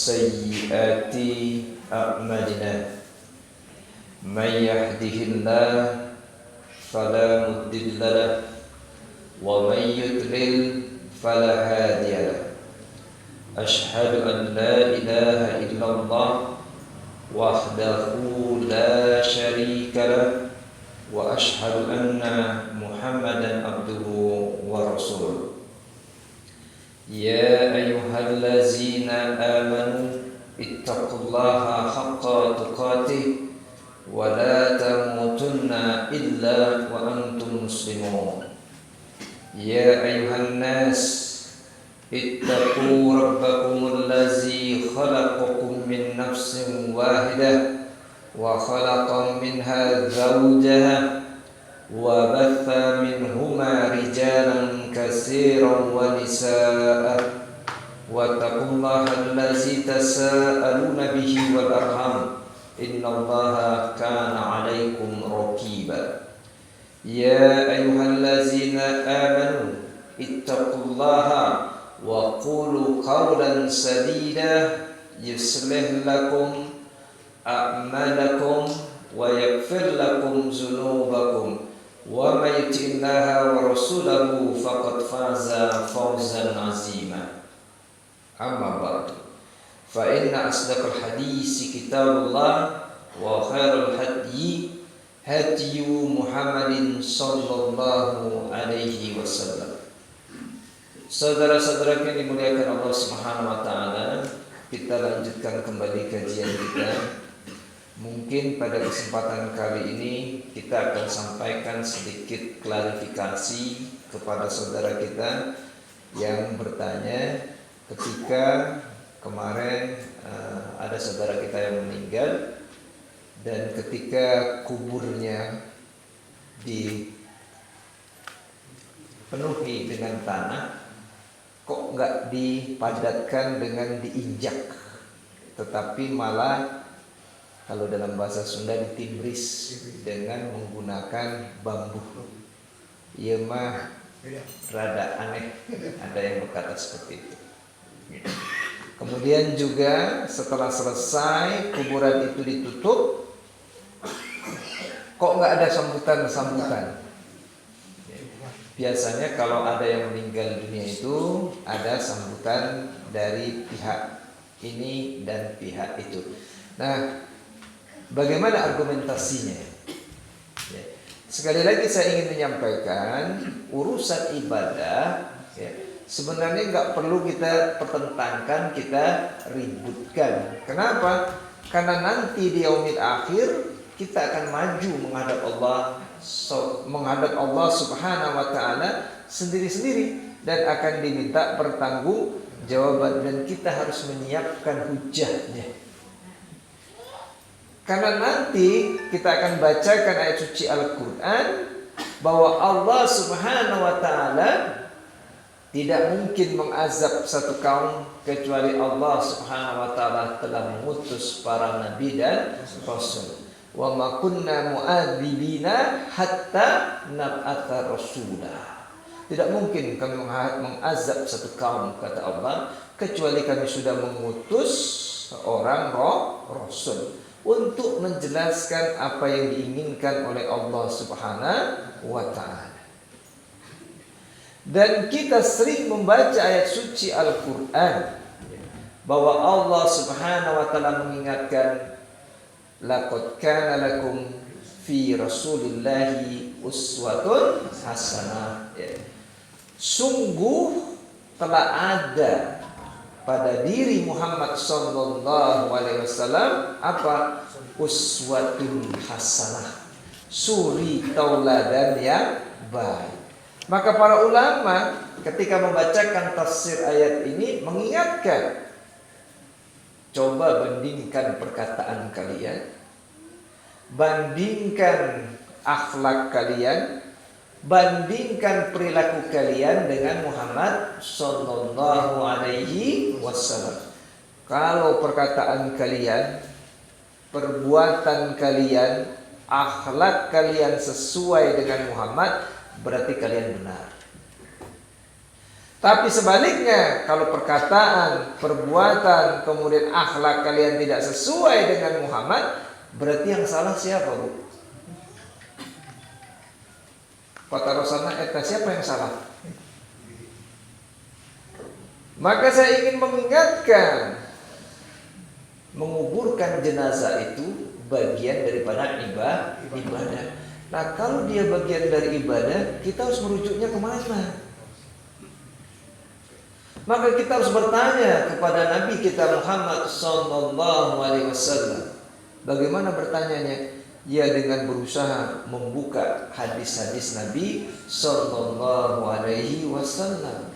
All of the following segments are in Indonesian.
سيئات أعمالنا من يهده الله فلا مضل له ومن يضلل فلا هادي له أشهد أن لا إله إلا الله وحده لا شريك له وأشهد أن محمدا عبده ورسوله يا أيها الذين آمنوا اتقوا الله حق تقاته ولا تموتن إلا وأنتم مسلمون يا أيها الناس اتقوا ربكم الذي خلقكم من نفس واحدة وخلق منها زوجها وبث منهما رجالا كثيرا ونساء واتقوا الله الذي تساءلون به والأرحام إن الله كان عليكم رقيبا يا أيها الذين آمنوا اتقوا الله وقولوا قولا سديدا يصلح لكم أعمالكم ويغفر لكم ذنوبكم ومن يطع الله ورسوله فقد فاز فوزا عظيما أما بعد فإن أصدق الحديث كتاب الله وخير الهدي هدي محمد صلى الله عليه وسلم. Saudara-saudara yang dimuliakan Allah Subhanahu wa taala, kita lanjutkan kembali kajian kita. Mungkin pada kesempatan kali ini kita akan sampaikan sedikit klarifikasi kepada saudara kita yang bertanya ketika kemarin ada saudara kita yang meninggal dan ketika kuburnya dipenuhi dengan tanah, kok nggak dipadatkan dengan diinjak, tetapi malah kalau dalam bahasa Sunda ditimbris dengan menggunakan bambu. Iya mah rada aneh, ada yang berkata seperti itu. Kemudian juga setelah selesai kuburan itu ditutup, kok nggak ada sambutan-sambutan? Biasanya kalau ada yang meninggal dunia itu ada sambutan dari pihak ini dan pihak itu. Nah, bagaimana argumentasinya? Ya. Sekali lagi saya ingin menyampaikan urusan ibadah sebenarnya nggak perlu kita pertentangkan, kita ributkan. Kenapa? Karena nanti di yaumil akhir kita akan maju menghadap Allah Subhanahu wa taala sendiri-sendiri dan akan diminta pertanggungjawaban dan kita harus menyiapkan hujahnya. Karena nanti kita akan bacakan ayat suci Al-Quran bahwa Allah Subhanahu wa ta'ala tidak mungkin mengazab satu kaum kecuali Allah Subhanahu wa ta'ala telah mengutus para nabi dan rasul. Wa ma kunna mu'adzibina hatta nab'atha rasulah. Tidak mungkin kami mengazab satu kaum, kata Allah, kecuali kami sudah mengutus seorang rasul untuk menjelaskan apa yang diinginkan oleh Allah Subhanahu wa ta'ala. Dan kita sering membaca ayat suci Al-Quran bahwa Allah Subhanahu wa ta'ala mengingatkan, laqad kana lakum fi rasulillahi uswatun hasanah. Sungguh telah ada pada diri Muhammad sallallahu alaihi wasallam apa? Uswatun hasanah, suri tauladan yang baik. Maka para ulama ketika membacakan tafsir ayat ini mengingatkan, coba bandingkan perkataan kalian, bandingkan akhlak kalian, bandingkan perilaku kalian dengan Muhammad sallallahu alaihi wasallam. Kalau perkataan kalian, perbuatan kalian, akhlak kalian sesuai dengan Muhammad, berarti kalian benar. Tapi sebaliknya, kalau perkataan, perbuatan, kemudian akhlak kalian tidak sesuai dengan Muhammad, berarti yang salah siapa, Bu? Kata Rasulullah, siapa yang salah? Maka saya ingin mengingatkan, menguburkan jenazah itu bagian daripada ibadah. Nah, kalau dia bagian dari ibadah, kita harus merujuknya kemana? Maka kita harus bertanya kepada Nabi kita Muhammad sallallahu alaihi wasallam. Bagaimana bertanyanya? Ya, dengan berusaha membuka hadis-hadis Nabi sallallahu alaihi wasallam.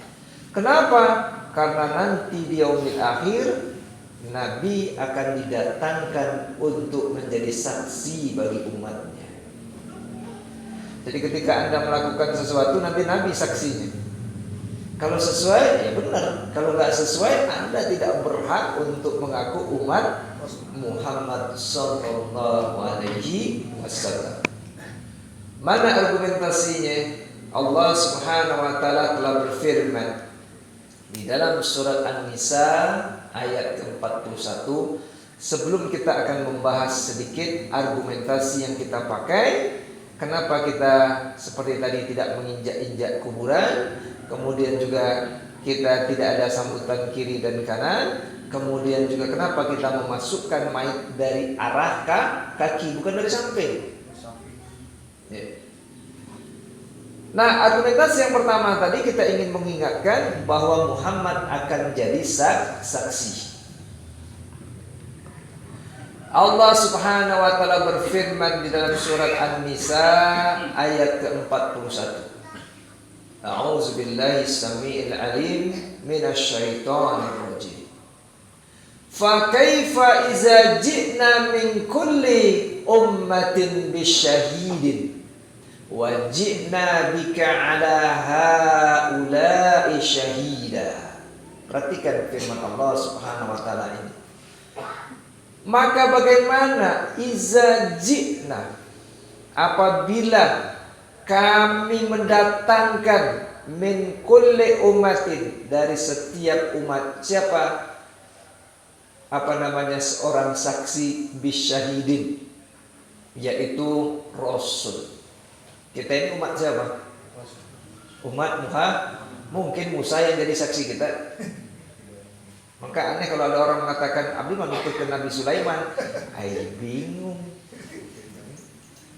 Kenapa? Karena nanti di yaumil akhir Nabi akan didatangkan untuk menjadi saksi bagi umatnya. Jadi ketika Anda melakukan sesuatu, nanti Nabi saksinya. Kalau sesuai, ya benar. Kalau nggak sesuai, Anda tidak berhak untuk mengaku umat Muhammad sallallahu alaihi wasallam. Mana argumentasinya? Allah Subhanahu wa taala telah berfirman di dalam surat An-Nisa ayat ke-41. Sebelum kita akan membahas sedikit argumentasi yang kita pakai, kenapa kita seperti tadi tidak menginjak-injak kuburan, kemudian juga kita tidak ada sambutan kiri dan kanan, kemudian juga kenapa kita memasukkan mayat dari arah kaki, bukan dari samping. Ya. Nah, argumentasi yang pertama tadi kita ingin mengingatkan bahwa Muhammad akan jadi saksi. Allah Subhanahu wa taala berfirman di dalam surat An-Nisa ayat ke-41. A'udzu billahi samii'il 'aliim minasy syaithanir rajim. Fa kaifa idza ji'na min kulli ummatin bisyahidin wa ji'na bika 'ala haula'i syahida. Perhatikan firman Allah Subhanahu wa taala ini. Maka bagaimana iza ji'na, apabila kami mendatangkan min kulli ummatin, dari setiap umat, siapa? Seorang saksi bisyahidin, yaitu Rasul. Kita ini umat siapa? Umat Muhammad. Mungkin Musa yang jadi saksi kita. Maka aneh kalau ada orang mengatakan abdi menuturkan Nabi Sulaiman. Bingung.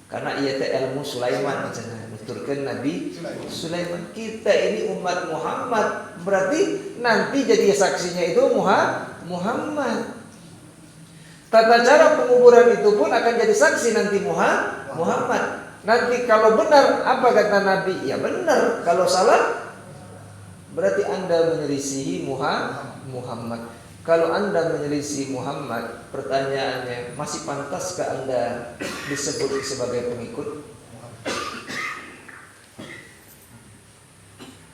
Karena ia teh ilmu Sulaiman, menuturkan Nabi Sulaiman. Kita ini umat Muhammad, berarti nanti jadi saksinya itu Muhammad. Tata cara penguburan itu pun akan jadi saksi nanti Muhammad. Nanti kalau benar, apa kata Nabi? Ya benar. Kalau salah, berarti Anda menyelisihi Muhammad. Kalau Anda menyelisih Muhammad, pertanyaannya, masih pantaskah Anda disebut sebagai pengikut?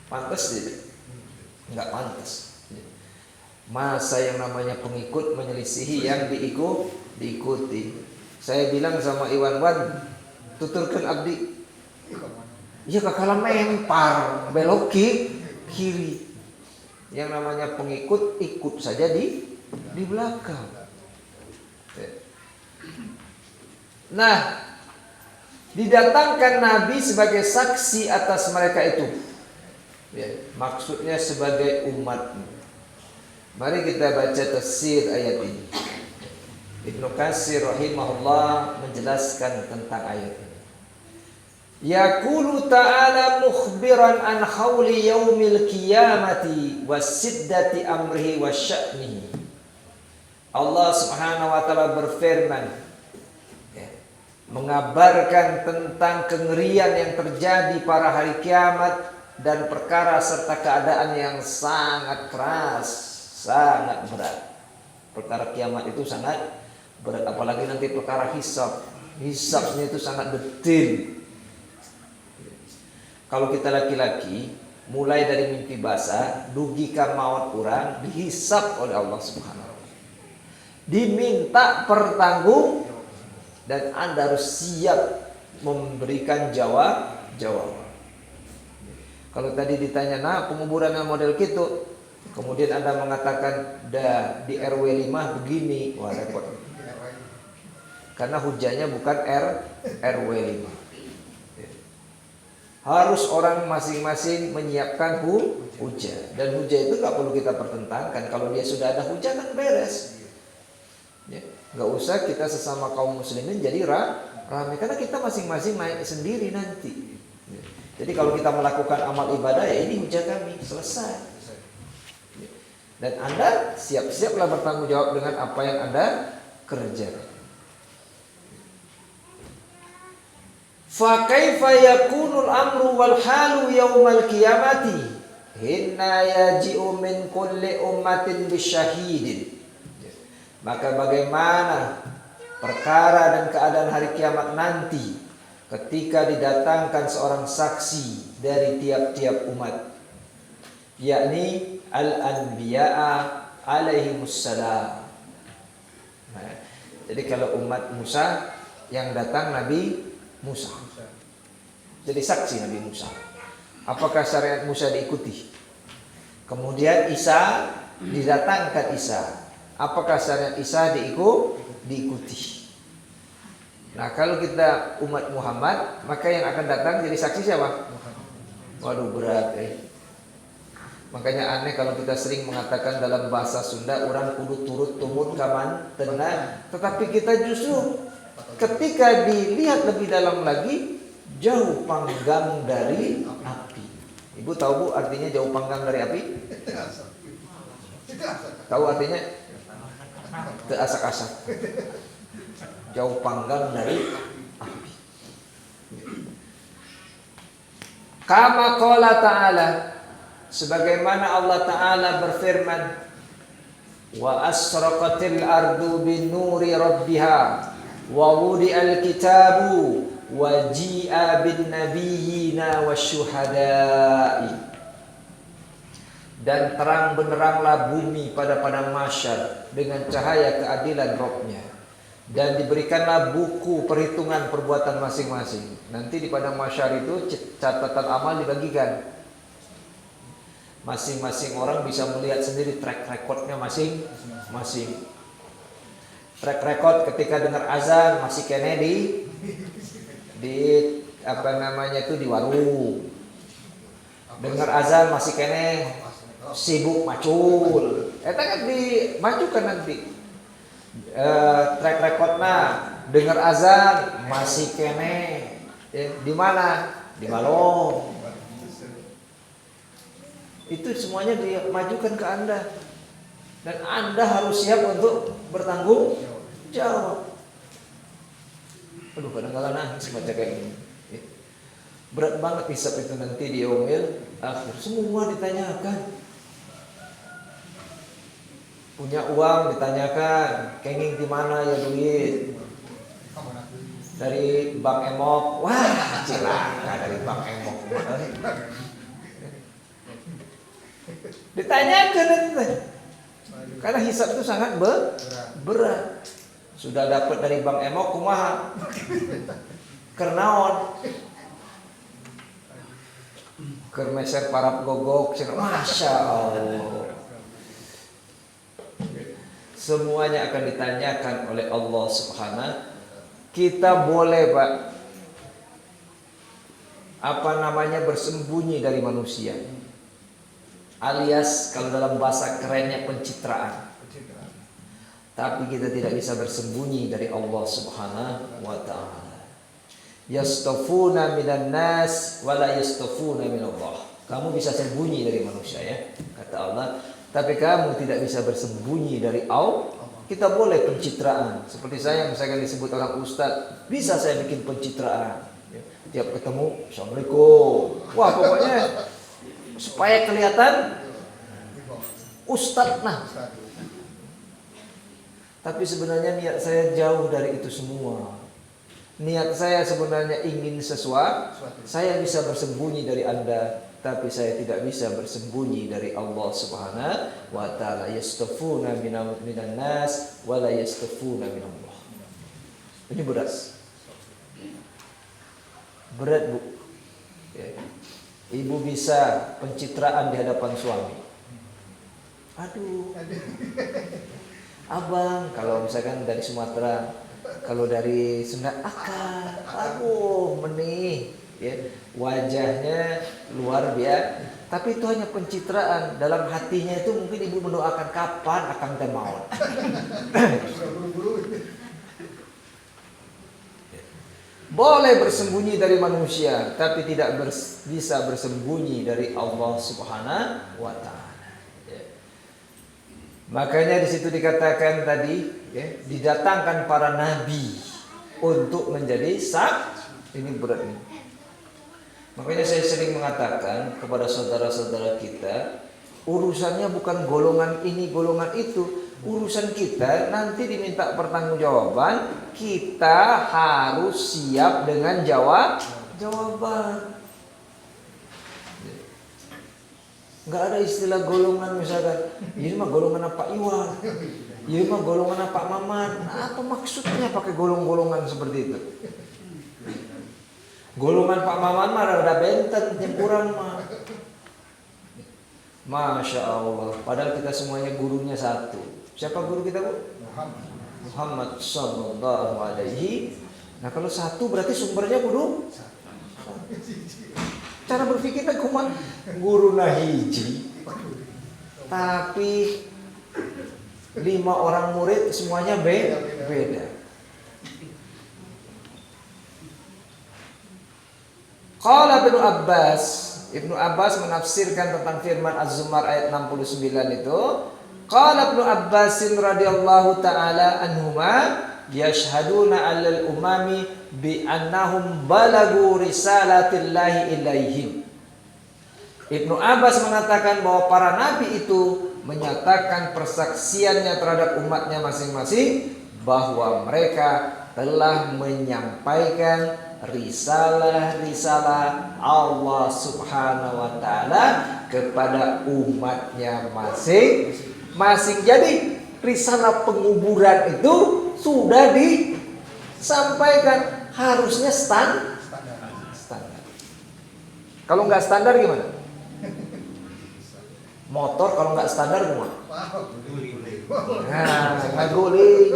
Pantas tidak? Enggak pantas. Masa yang namanya pengikut menyelisihi yang diikuti. Saya bilang sama Iwan Wan, tuturkan abdi. Iya kakala mempar, belok kiri. Yang namanya pengikut ikut saja di belakang. Nah, didatangkan Nabi sebagai saksi atas mereka itu. Ya, maksudnya sebagai umat. Mari kita baca tafsir ayat ini. Ibnu Katsir rahimahullah menjelaskan tentang ayat ini. Yaqulu ta'ala mukhbiran an khawli yaumil qiyamati wasiddati amrihi wasya'nihi. Allah Subhanahu wa taala berfirman, mengabarkan tentang kengerian yang terjadi pada hari kiamat dan perkara serta keadaan yang sangat keras, sangat berat. Perkara kiamat itu sangat berat, apalagi nanti perkara hisab. Hisabnya itu sangat detil. Kalau kita laki-laki, mulai dari mimpi basah, dugikan maut orang, dihisab oleh Allah Subhanahu wa taala. Diminta pertanggung, dan Anda harus siap memberikan jawaban. Kalau tadi ditanya, nah penguburan yang model gitu, kemudian Anda mengatakan di RW 5 begini, wah repot. Karena hujannya bukan RW 5. Harus orang masing-masing menyiapkan hujan. Dan hujan itu nggak perlu kita pertentangkan. Kalau dia sudah ada hujan kan beres. Ya, nggak usah kita sesama kaum muslimin jadi ramai, karena kita masing-masing naik sendiri nanti. Jadi kalau kita melakukan amal ibadah, ya ini hujah kami, selesai. Dan Anda siap-siaplah bertanggung jawab dengan apa yang Anda kerjakan. Fa kaifa yakunul amru wal halu yaumal qiyamati hinna yaji'u min kulli ummatin bisyahidin. Maka bagaimana perkara dan keadaan hari kiamat nanti ketika didatangkan seorang saksi dari tiap-tiap umat, yakni al-anbiya'a alaihimussalam. Nah, jadi kalau umat Musa yang datang Nabi Musa, jadi saksi Nabi Musa. Apakah syariat Musa diikuti? Kemudian Isa, didatangkan Isa. Apakah syariat Isa diikuti? Nah, kalau kita umat Muhammad, maka yang akan datang jadi saksi siapa? Waduh, berat Makanya aneh kalau kita sering mengatakan dalam bahasa Sunda, orang kudu turut tumut kaman tenang. Tetapi kita justru ketika dilihat lebih dalam lagi, jauh panggang dari api. Ibu tahu Bu artinya jauh panggang dari api? Tahu artinya? Teasak-asak. Jauh panggang dari api. Kama qala ta'ala, sebagaimana Allah Ta'ala berfirman, wa asraqatil ardu bin nuri rabbiha wa wudi'al kitabu wa ji'a bin nabiyyina wasyuhada'i. Dan terang benderanglah bumi pada padang mahsyar dengan cahaya keadilan Rabb-Nya, dan diberikanlah buku perhitungan perbuatan masing-masing. Nanti di padang mahsyar itu catatan amal dibagikan. Masing-masing orang bisa melihat sendiri track recordnya masing-masing. Track record ketika dengar azan masih Kennedy di apa namanya itu di warung. Dengar azan masih kene sibuk macul. Eta kan dimajukan nanti. Track recordnya dengar azan masih kene di mana? Di balong. Itu semuanya dimajukan ke Anda, dan Anda harus siap untuk bertanggung jawab. Aduh, kadang-kadang nangis baca kayak gini. Berat banget hisab itu nanti di yaumil akhir. Semua ditanyakan. Punya uang ditanyakan, kenging di mana ya duit? Dari Bank Emok. Wah, cilaka dari Bank Emok. Ditanyakan nanti. Karena hisab itu sangat berat. Sudah dapat dari Bank Emok kumaha? Kernaon? Kermeser parap gogok, masya Allah. Semuanya akan ditanyakan oleh Allah Subhanahu. Kita boleh Pak, apa namanya, bersembunyi dari manusia, alias kalau dalam bahasa kerennya pencitraan. Tapi kita tidak bisa bersembunyi dari Allah Subhanahu wa ta'ala. Yastafuna minan nas wala yastafuna minallah. Kamu bisa sembunyi dari manusia ya, kata Allah, tapi kamu tidak bisa bersembunyi dari Allah. Kita boleh pencitraan. Seperti saya misalkan disebut orang ustaz, bisa saya bikin pencitraan. Tiap ketemu, Assalamualaikum. Wah, pokoknya supaya kelihatan ustaz nah. Tapi sebenarnya niat saya jauh dari itu semua. Niat saya sebenarnya ingin sesuatu. Saya bisa bersembunyi dari Anda, tapi saya tidak bisa bersembunyi dari Allah Subhanahu wa ta'ala. Yastafuna minan nas wa la yastafuna minallah. Ini berat. Berat Bu ya. Ibu bisa pencitraan di hadapan suami. Aduh, abang, kalau misalkan dari Sumatera, kalau dari Sunda, akak, aduh, menih, ya, wajahnya luar biasa. Tapi itu hanya pencitraan. Dalam hatinya itu mungkin ibu mendoakan kapan akan teh maut. Boleh bersembunyi dari manusia, tapi tidak bisa bersembunyi dari Allah Subhanahu wa Ta'ala. Ya. Makanya di situ dikatakan tadi, ya, didatangkan para nabi untuk menjadi ini berat nih. Makanya saya sering mengatakan kepada saudara-saudara kita, urusannya bukan golongan ini, golongan itu. Urusan kita nanti diminta pertanggungjawaban, kita harus siap dengan jawaban. Nggak ada istilah golongan misalkan, ini mah golongan Pak Iwan, ini mah golongan Pak Maman. Apa maksudnya pakai golongan seperti itu? Golongan Pak Maman mah ada benten, nyempuran mah. Masya Allah. Padahal kita semuanya gurunya satu. Siapa guru kita, Bu? Muhammad sallallahu alaihi. Nah kalau satu berarti sumbernya kudu. Cara berpikirnya kuman guru hiji, tapi 5 orang murid semuanya beda. Qala Ibnu Abbas menafsirkan tentang firman Az-Zumar ayat 69 itu. Qala Ibnu Abbas radhiyallahu taala anhuma yashhaduna 'alal umami bi annahum balagu risalatillahi ilaihim. Ibnu Abbas mengatakan bahwa para nabi itu menyatakan persaksiannya terhadap umatnya masing-masing bahwa mereka telah menyampaikan risalah-risalah Allah Subhanahu wa taala kepada umatnya masing-masing. Jadi risalah penguburan itu sudah disampaikan, harusnya standar. Kalau nggak standar gimana? Motor kalau nggak standar gimana? Nah, nggak guling.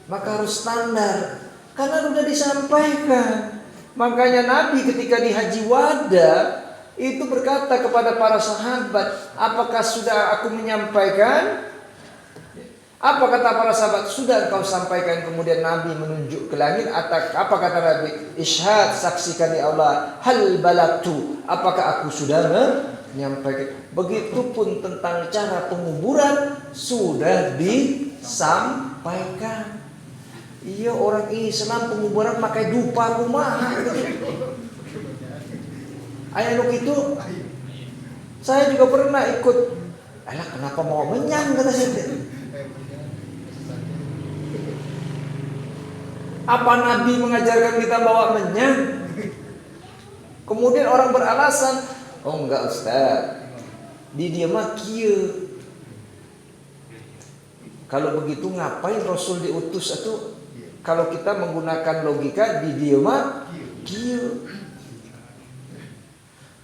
Maka harus standar, karena sudah disampaikan. Makanya Nabi ketika di Haji Wada itu berkata kepada para sahabat, apakah sudah aku menyampaikan? Apa kata para sahabat? Sudah engkau sampaikan. Kemudian Nabi menunjuk ke langit. Apa kata Nabi? Ishad, saksikan ya Allah. Hal balagtu, apakah aku sudah menyampaikan? Begitupun tentang cara penguburan sudah disampaikan. Iya, orang Islam penguburan pakai dupa kumaha gitu. Ayah nuk itu saya juga pernah ikut. Alah, kenapa mau menyang kata saya. Apa Nabi mengajarkan kita bawa menyang? Kemudian orang beralasan, oh enggak Ustaz, di dia mah kieu. Kalau begitu ngapain Rasul diutus itu? Kalau kita menggunakan logika di dia mah kieu.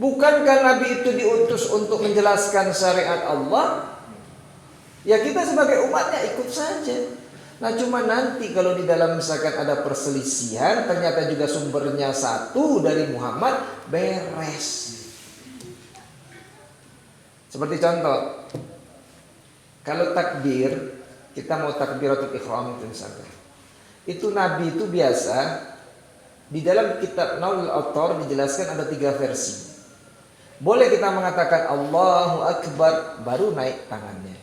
Bukankah Nabi itu diutus untuk menjelaskan syariat Allah? Ya kita sebagai umatnya ikut saja. Nah cuma nanti kalau di dalam misalkan ada perselisihan, ternyata juga sumbernya satu dari Muhammad, beres. Seperti contoh, kalau takbir, kita mau takbiratul ihram itu misalkan. Itu Nabi itu biasa, di dalam kitab Nawawi Al-Autor dijelaskan ada 3 versi. Boleh kita mengatakan Allahu Akbar baru naik tangannya,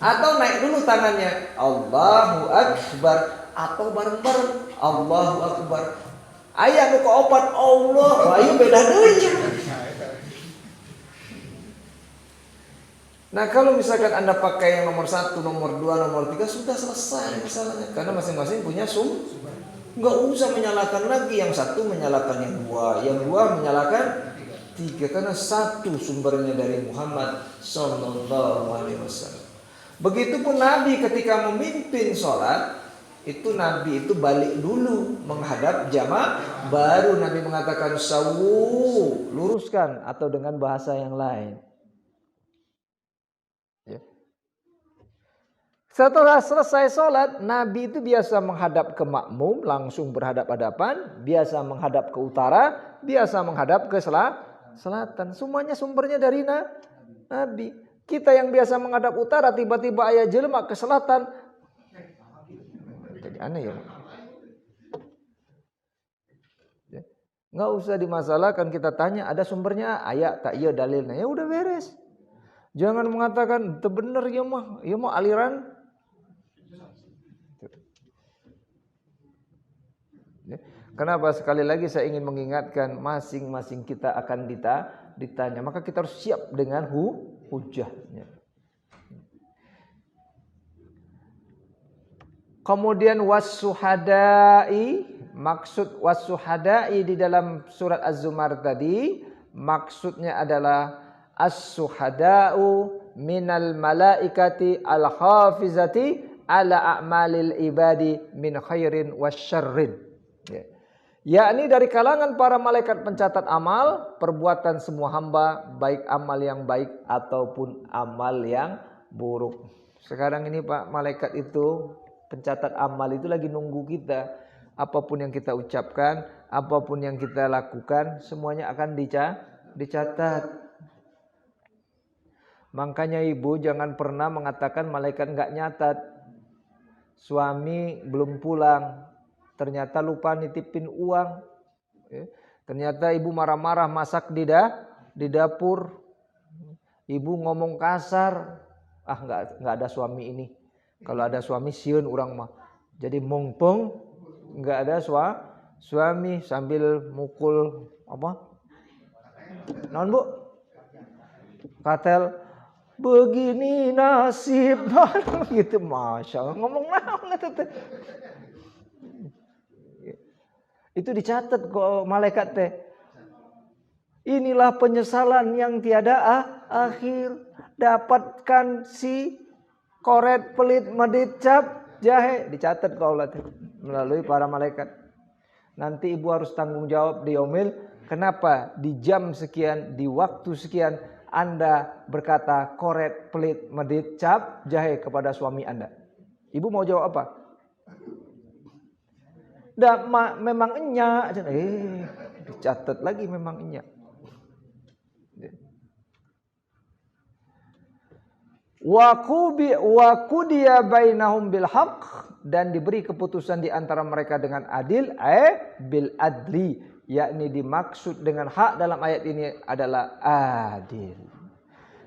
atau naik dulu tangannya Allahu Akbar, atau bareng-bareng Allahu Akbar. Ayah nu opat Allah, ayo beda deui. Nah kalau misalkan Anda pakai yang nomor 1, nomor 2, nomor 3 sudah selesai masalahnya, karena masing-masing punya sumber. Nggak usah menyalahkan lagi, yang satu menyalahkan yang dua menyalahkan 3, karena satu sumbernya dari Muhammad sallallahu alaihi wasallam. Begitupun Nabi ketika memimpin sholat, Itu Nabi itu balik dulu menghadap jamaah, baru Nabi mengatakan sawu, luruskan, atau dengan bahasa yang lain. Ya. Setelah selesai sholat, Nabi itu biasa menghadap ke makmum, langsung berhadap-hadapan, biasa menghadap ke utara, biasa menghadap ke selatan. Semuanya sumbernya dari Nabi. Kita yang biasa menghadap utara, tiba-tiba ayah jelema ke selatan. Jadi aneh ya. Nggak usah dimasalahkan, kita tanya ada sumbernya, ayat tak iya dalilnya, ya udah beres. Jangan mengatakan itu benar ya mah aliran. Kenapa sekali lagi saya ingin mengingatkan masing-masing kita akan ditanya, maka kita harus siap dengan hujahnya. Kemudian was-suhada'i, maksud was-suhada'i di dalam surat Az-Zumar tadi, maksudnya adalah as-suhada'u minal malaikati al-hafizati ala a'malil ibadi min khairin wasyarrin. Yakni dari kalangan para malaikat pencatat amal, perbuatan semua hamba, baik amal yang baik ataupun amal yang buruk. Sekarang ini Pak, malaikat itu pencatat amal itu lagi nunggu kita. Apapun yang kita ucapkan, apapun yang kita lakukan, semuanya akan dicatat. Makanya ibu jangan pernah mengatakan malaikat nggak nyatat. Suami belum pulang, ternyata lupa nitipin uang. Ternyata ibu marah-marah masak di dapur. Ibu ngomong kasar. Nggak ada suami ini. Kalau ada suami sieun urang mah. Jadi mongpong nggak ada suami sambil mukul apa? Naon Bu? Katel. Begini nasib gitu, masya Allah, ngomong naon itu. Itu dicatat kok malaikat teh. Inilah penyesalan yang tiada akhir. Dapatkan si koret pelit medit cap jahe, dicatat kok Allah teh melalui para malaikat. Nanti ibu harus tanggung jawab di yaumil. Kenapa di jam sekian, di waktu sekian Anda berkata koret pelit medit cap jahe kepada suami Anda? Ibu mau jawab apa? Memang enya, dicatat lagi memang enya. Wa qudiya bainahum bil haqq, dan diberi keputusan di antara mereka dengan adil, bil adli, yakni dimaksud dengan hak dalam ayat ini adalah adil.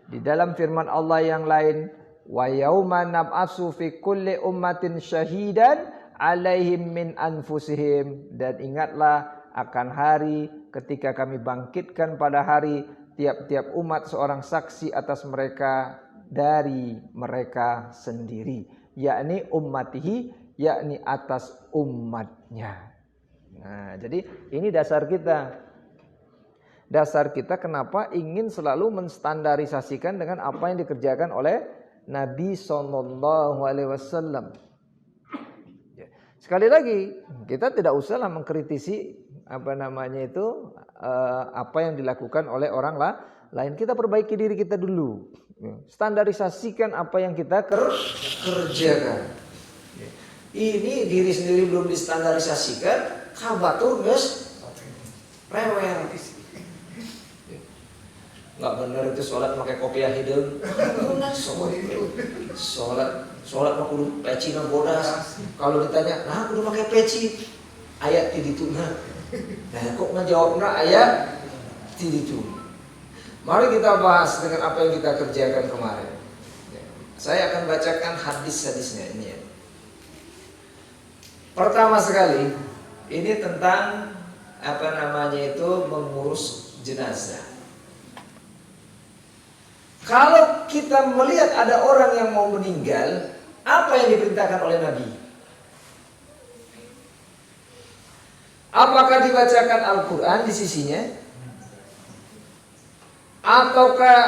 Di dalam firman Allah yang lain, wa yauma nab'atsu fi kulli ummatin syahidan alaihim min anfusihim, dan ingatlah akan hari ketika kami bangkitkan pada hari tiap-tiap umat seorang saksi atas mereka dari mereka sendiri, yakni ummatihi, yakni atas umatnya. Nah, jadi ini dasar kita. Dasar kita kenapa ingin selalu menstandarisasikan dengan apa yang dikerjakan oleh Nabi SAW. Sekali lagi, kita tidak usahlah mengkritisi apa yang dilakukan oleh orang lain. Kita perbaiki diri kita dulu. Standarisasikan apa yang kita kerjakan. Ini diri sendiri belum distandarisasikan, kabatur guys, rewel. Nggak benar itu sholat pakai kopiah hidung. Sholat mah kudu peci na bodas. Kalau ditanya, nah kudu pakai peci, ayat ti ditu nah. Nah kok ngajawabna ayat ti ditu. Mari kita bahas dengan apa yang kita kerjakan kemarin. Saya akan bacakan hadis-hadisnya ini ya. Pertama sekali, ini tentang mengurus jenazah. Kalau kita melihat ada orang yang mau meninggal, apa yang diperintahkan oleh Nabi? Apakah dibacakan Al-Quran di sisinya? Ataukah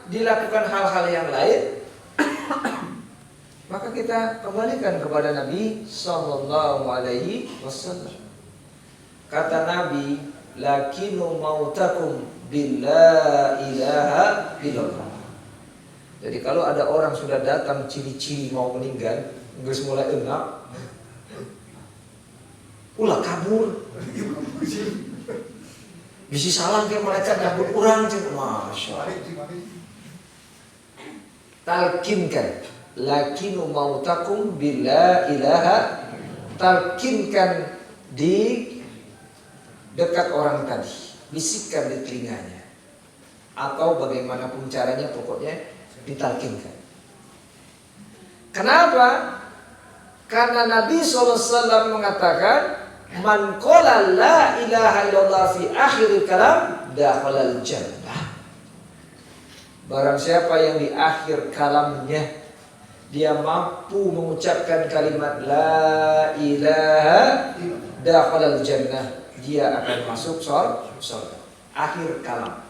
dilakukan hal-hal yang lain? Maka kita kembalikan kepada Nabi sallallahu alaihi wasallam. Kata Nabi, lakinu mautakum bila ilaha illallah. Jadi kalau ada orang sudah datang ciri-ciri mau meninggal, geus mulai engap, ulah kabur. Bisi salam ke malaikat nyambut urang cik, masya Allah. Talkinkan, lakinu mautakum bila ilaha. Talkinkan di dekat orang tadi, bisikkan di telinganya, atau bagaimanapun caranya, pokoknya ditalkinkan. Kenapa? Karena Nabi SAW mengatakan, man qala la ilaha illallah fi akhir kalam dakhalal jannah. Barang siapa yang di akhir kalamnya dia mampu mengucapkan kalimat la ilaha dakhalal jannah, dia akan masuk surga. Akhir kalam.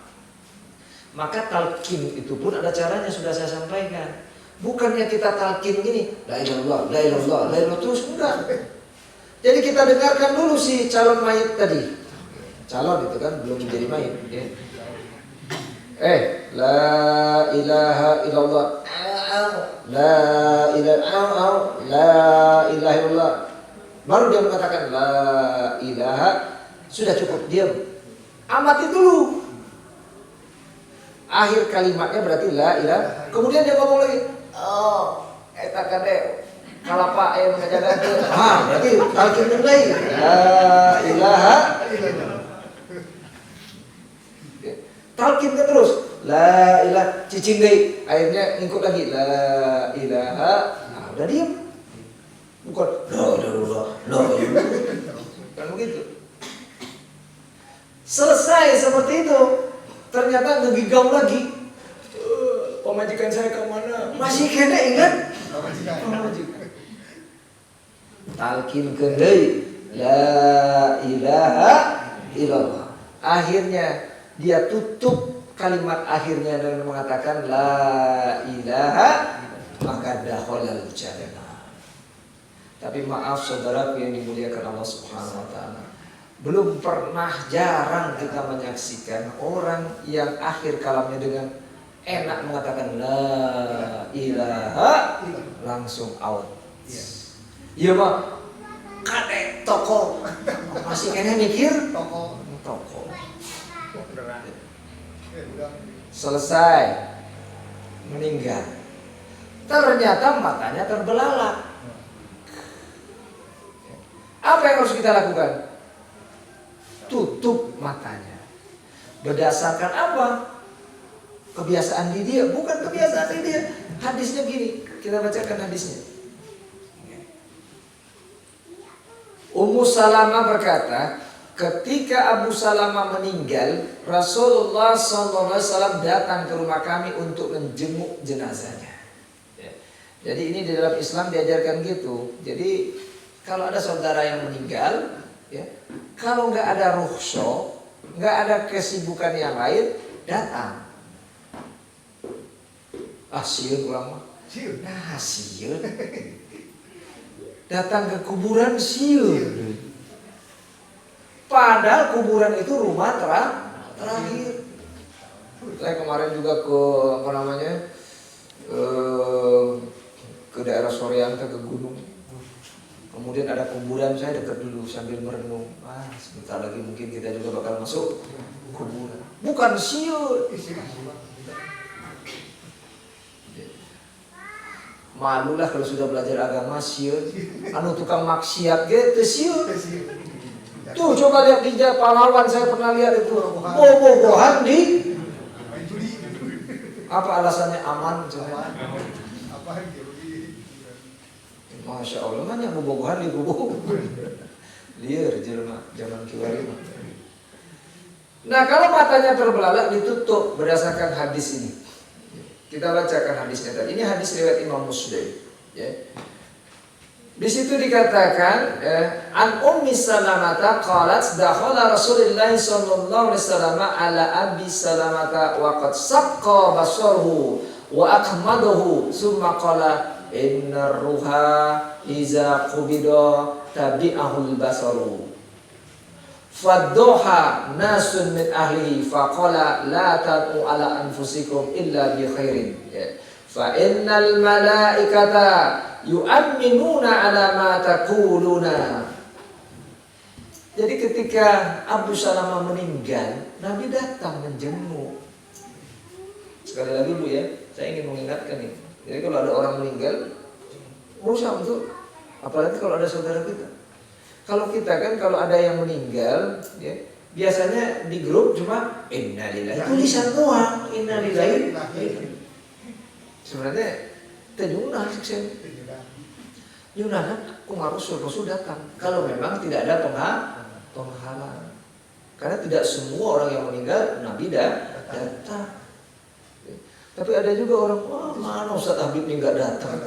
Maka talqin itu pun ada caranya, sudah saya sampaikan. Bukannya kita talqin gini, la ilallah, la ilallah, la ilallah terus, enggak. Jadi kita dengarkan dulu si calon mayit tadi. Calon itu kan belum menjadi mayit, ya. La ilaha illallah. La ilaha, la ilaha illallah. Baru dia mengatakan la ilaha, sudah cukup, diam. Amati dulu. Akhir kalimatnya berarti la ilaha. Kemudian dia ngomong lagi, oh, eta kade kalapa aya mengajaga teh. Berarti talqin deui. La ilaha. Talqin terus. La ilaha, cicing deui. Akhirnya ngikut lagi la ilaha. Nah, udah diam. Bukan la. Kan begitu. Selesai seperti itu. Ternyata ngegigau lagi. Pemajikan saya kemana? Masih kena ingat? Pemajikan. Talqin deui la ilaha illallah. Akhirnya dia tutup kalimat akhirnya dengan mengatakan la ilaha, maka dakhalal jannah. Tapi maaf saudaraku yang dimuliakan Allah Subhanahu wa taala, belum pernah, jarang kita menyaksikan orang yang akhir kalamnya dengan enak mengatakan la ilaha langsung out. Iya mah kadek toko masih kena mikir toko. Selesai meninggal, ternyata matanya terbelalak. Apa yang harus kita lakukan? Tutup matanya. Berdasarkan apa? Kebiasaan di dia, bukan kebiasaan di dia. Hadisnya gini, kita bacakan hadisnya. Ummu Salamah berkata, ketika Abu Salamah meninggal, Rasulullah SAW datang ke rumah kami untuk menjenguk jenazahnya. Jadi ini di dalam Islam diajarkan gitu. Jadi kalau ada saudara yang meninggal, ya, kalau nggak ada rukhsah, nggak ada kesibukan yang lain, datang. Sieun urang mah. Nah, sieun. Datang ke kuburan sieun. Padahal kuburan itu rumah terakhir. Saya kemarin juga ke ke daerah Soreang, ke gunung. Kemudian ada kuburan, saya dekat dulu sambil merenung. Sebentar lagi mungkin kita juga bakal masuk kuburan. Bukan sieun. Malulah kalau sudah belajar agama sieun. Anu tukang maksiat gitu sieun. Tuh coba lihat di pahlawan, saya pernah lihat itu bobogohan di. Apa alasannya aman? Masya Allah, mana bobogohan di gubuk. Liar jelema zaman kiwari. Nah, kalau matanya terbelalak ditutup berdasarkan hadis ini. Kita bacakan hadisnya tadi. Ini hadis riwayat Imam Muslim. Ya. Di situ dikatakan, an Ummi Salamah qalat dakhala Rasulullah sallallahu alaihi wasallam ala Abi Salamah wa qad saqqa basaruhu wa akmadahu thumma qala innar ruha iza qubida tabi'ahul basaru. Fadduha nasun min ahli faqala la tad'u ala anfusikum illa bi khairin. Fa innal malaikata yu'minuna ala ma taquluna. Jadi ketika Abu Salamah meninggal, Nabi datang menjenguk. Sekali lagi Bu ya, saya ingin mengingatkan ini. Jadi kalau ada orang meninggal, berusaha untuk, apalagi kalau ada saudara kita. Kalau kita kan kalau ada yang meninggal, ya, biasanya di grup cuma innalillahi. Tulisan doang, innalillahi. Sebenarnya terjunah siksa. Yunah kan, Rasul datang. Kalau memang tidak ada penghalang. Karena tidak semua orang yang meninggal Nabi datang. Tapi ada juga orang, wah mana Ustaz Habib ini nggak datang.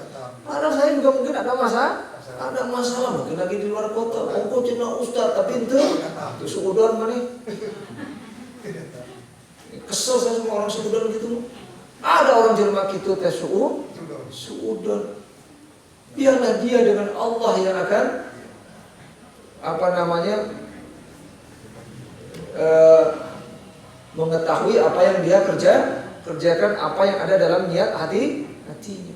Padahal saya juga mungkin ada masalah, mungkin lagi di luar kota. Kok cina Ustaz, tapi itu suudon mana? Kesel saya sama orang suudon gitu. Ada orang Jerman gitu tes suudon. Biarlah dia dengan Allah yang akan mengetahui apa yang dia kerjakan, apa yang ada dalam niat hatinya.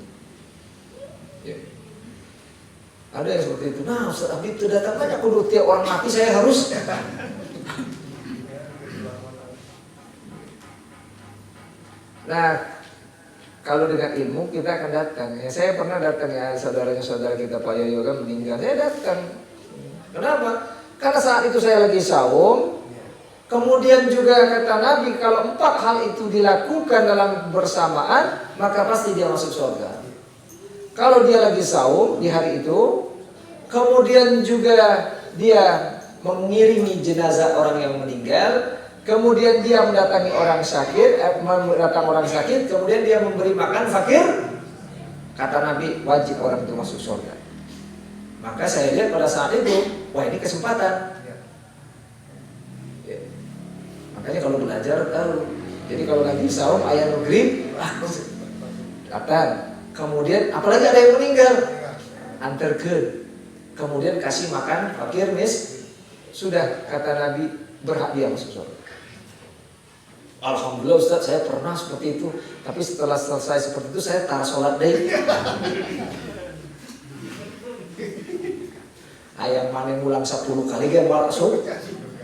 Ya. Ada yang seperti itu. Nah, Ustaz Habib itu datang banyak kudu tiap orang mati saya harus. Nah, kalau dengan ilmu kita akan datang. Ya, saya pernah datang ya, saudara kita Pak Yoyo kan meninggal. Saya datang. Kenapa? Karena saat itu saya lagi saum. Kemudian juga kata Nabi, kalau 4 hal itu dilakukan dalam bersamaan, maka pasti dia masuk surga. Kalau dia lagi saum di hari itu, kemudian juga dia mengiringi jenazah orang yang meninggal, kemudian dia mendatangi orang sakit, kemudian dia memberi makan fakir. Kata Nabi, wajib orang itu masuk surga. Maka saya lihat pada saat itu, wah ini kesempatan. Makanya kalau belajar tahu. Jadi kalau lagi saum ayat maghrib, datang. Kemudian apalagi ada yang meninggal, antarkan. Kemudian kasih makan fakir sudah kata Nabi berhak dia masuk surga. Alhamdulillah Ustaz, saya pernah seperti itu. Tapi setelah selesai seperti itu saya tar sholat deh. Ayam mana ngulang 10 kali kan masuk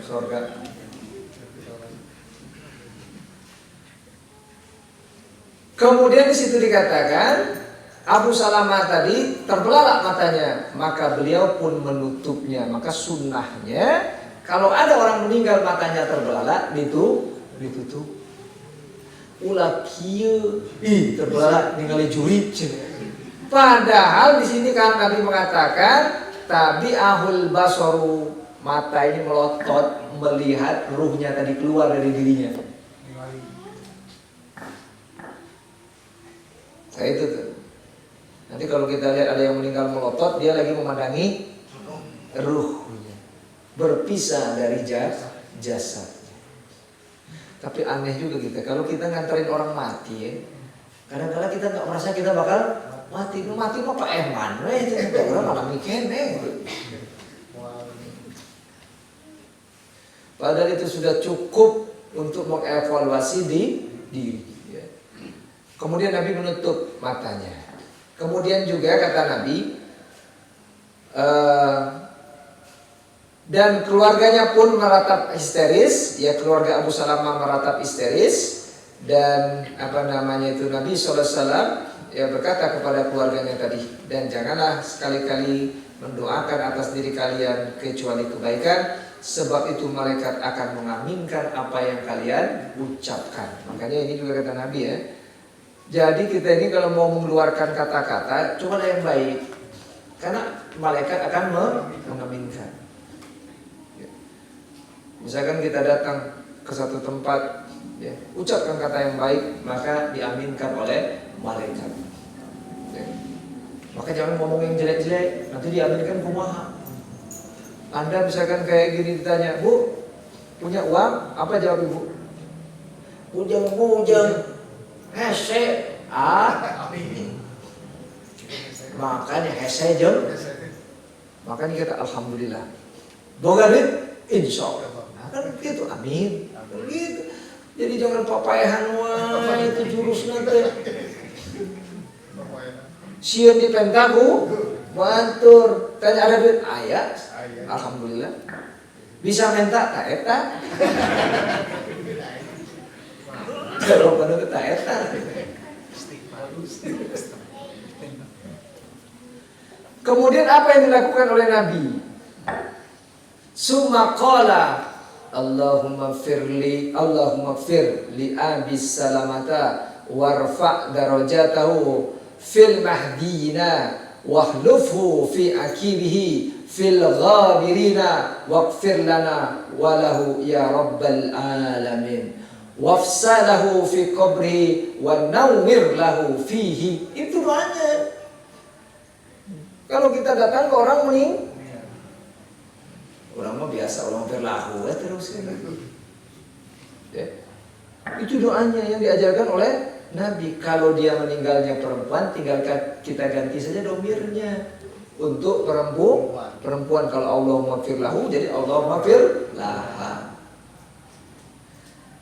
surga. Kemudian di situ dikatakan Abu Salamah tadi terbelalak matanya, maka beliau pun menutupnya. Maka sunnahnya kalau ada orang meninggal matanya terbelalak ditutup. Ulah kieu terbelalak ningali jurit. Padahal di sini kan Nabi mengatakan tabi'ahul basaru, mata ini melotot melihat ruhnya tadi keluar dari dirinya. Nah itu tuh. Nanti kalau kita lihat ada yang meninggal melotot, dia lagi memandangi ruhnya berpisah dari jasad. Tapi aneh juga kita, kalau kita nganterin orang mati ya, kadang-kadang kita nggak merasa kita bakal mati. Lu mati mah Pak Eman, itu orang malah mikir Padahal itu sudah cukup untuk mengevaluasi diri. Kemudian Nabi menutup matanya. Kemudian juga kata Nabi, dan keluarganya pun meratap histeris. Ya, keluarga Abu Salamah meratap histeris. Dan Nabi SAW ya berkata kepada keluarganya tadi, dan janganlah sekali-kali mendoakan atas diri kalian kecuali kebaikan, sebab itu malaikat akan mengaminkan apa yang kalian ucapkan. Makanya ini juga kata Nabi ya. Jadi kita ini kalau mau mengeluarkan kata-kata, cobalah yang baik, karena malaikat akan mengaminkan. Misalkan kita datang ke satu tempat, ya, ucapkan kata yang baik, maka diaminkan oleh malaikat. Ya. Maka jangan ngomong yang jelek-jelek, nanti diaminkan kumaha. Anda misalkan kayak gini ditanya, Bu, punya uang? Apa jawab Ibu? Bujang. Hese, makanya hese jeng. Makanya kita alhamdulillah. Boga duit, insya Allah. Nah, kan gitu, amin. Gitu. Jadi jangan papayahan wah itu jurus nanti. Sieun di pentaku, bantur. Tanya ada duit, ayat. Alhamdulillah. Bisa minta tak eta. Kalau pada tak eta. Kemudian apa yang dilakukan oleh Nabi? Summa qala Allahumma fir li Abi Salamata warfa' darajatahu fil mahdiyina wahlufhu fi akibihi fil ghabirina waghfir lana walahu ya rabbal alamin wafsalahu fi qabri wa nawwir lahu fihi. Itu doanya. Kalau kita datang ke orang meninggal, orang mah biasa, orang berlahu terus ya. Itu doanya yang diajarkan oleh Nabi. Kalau dia meninggalnya perempuan, tinggal kita ganti saja domirnya untuk perempuan. Kalau Allah maghfir lahu, jadi Allah maghfir laha.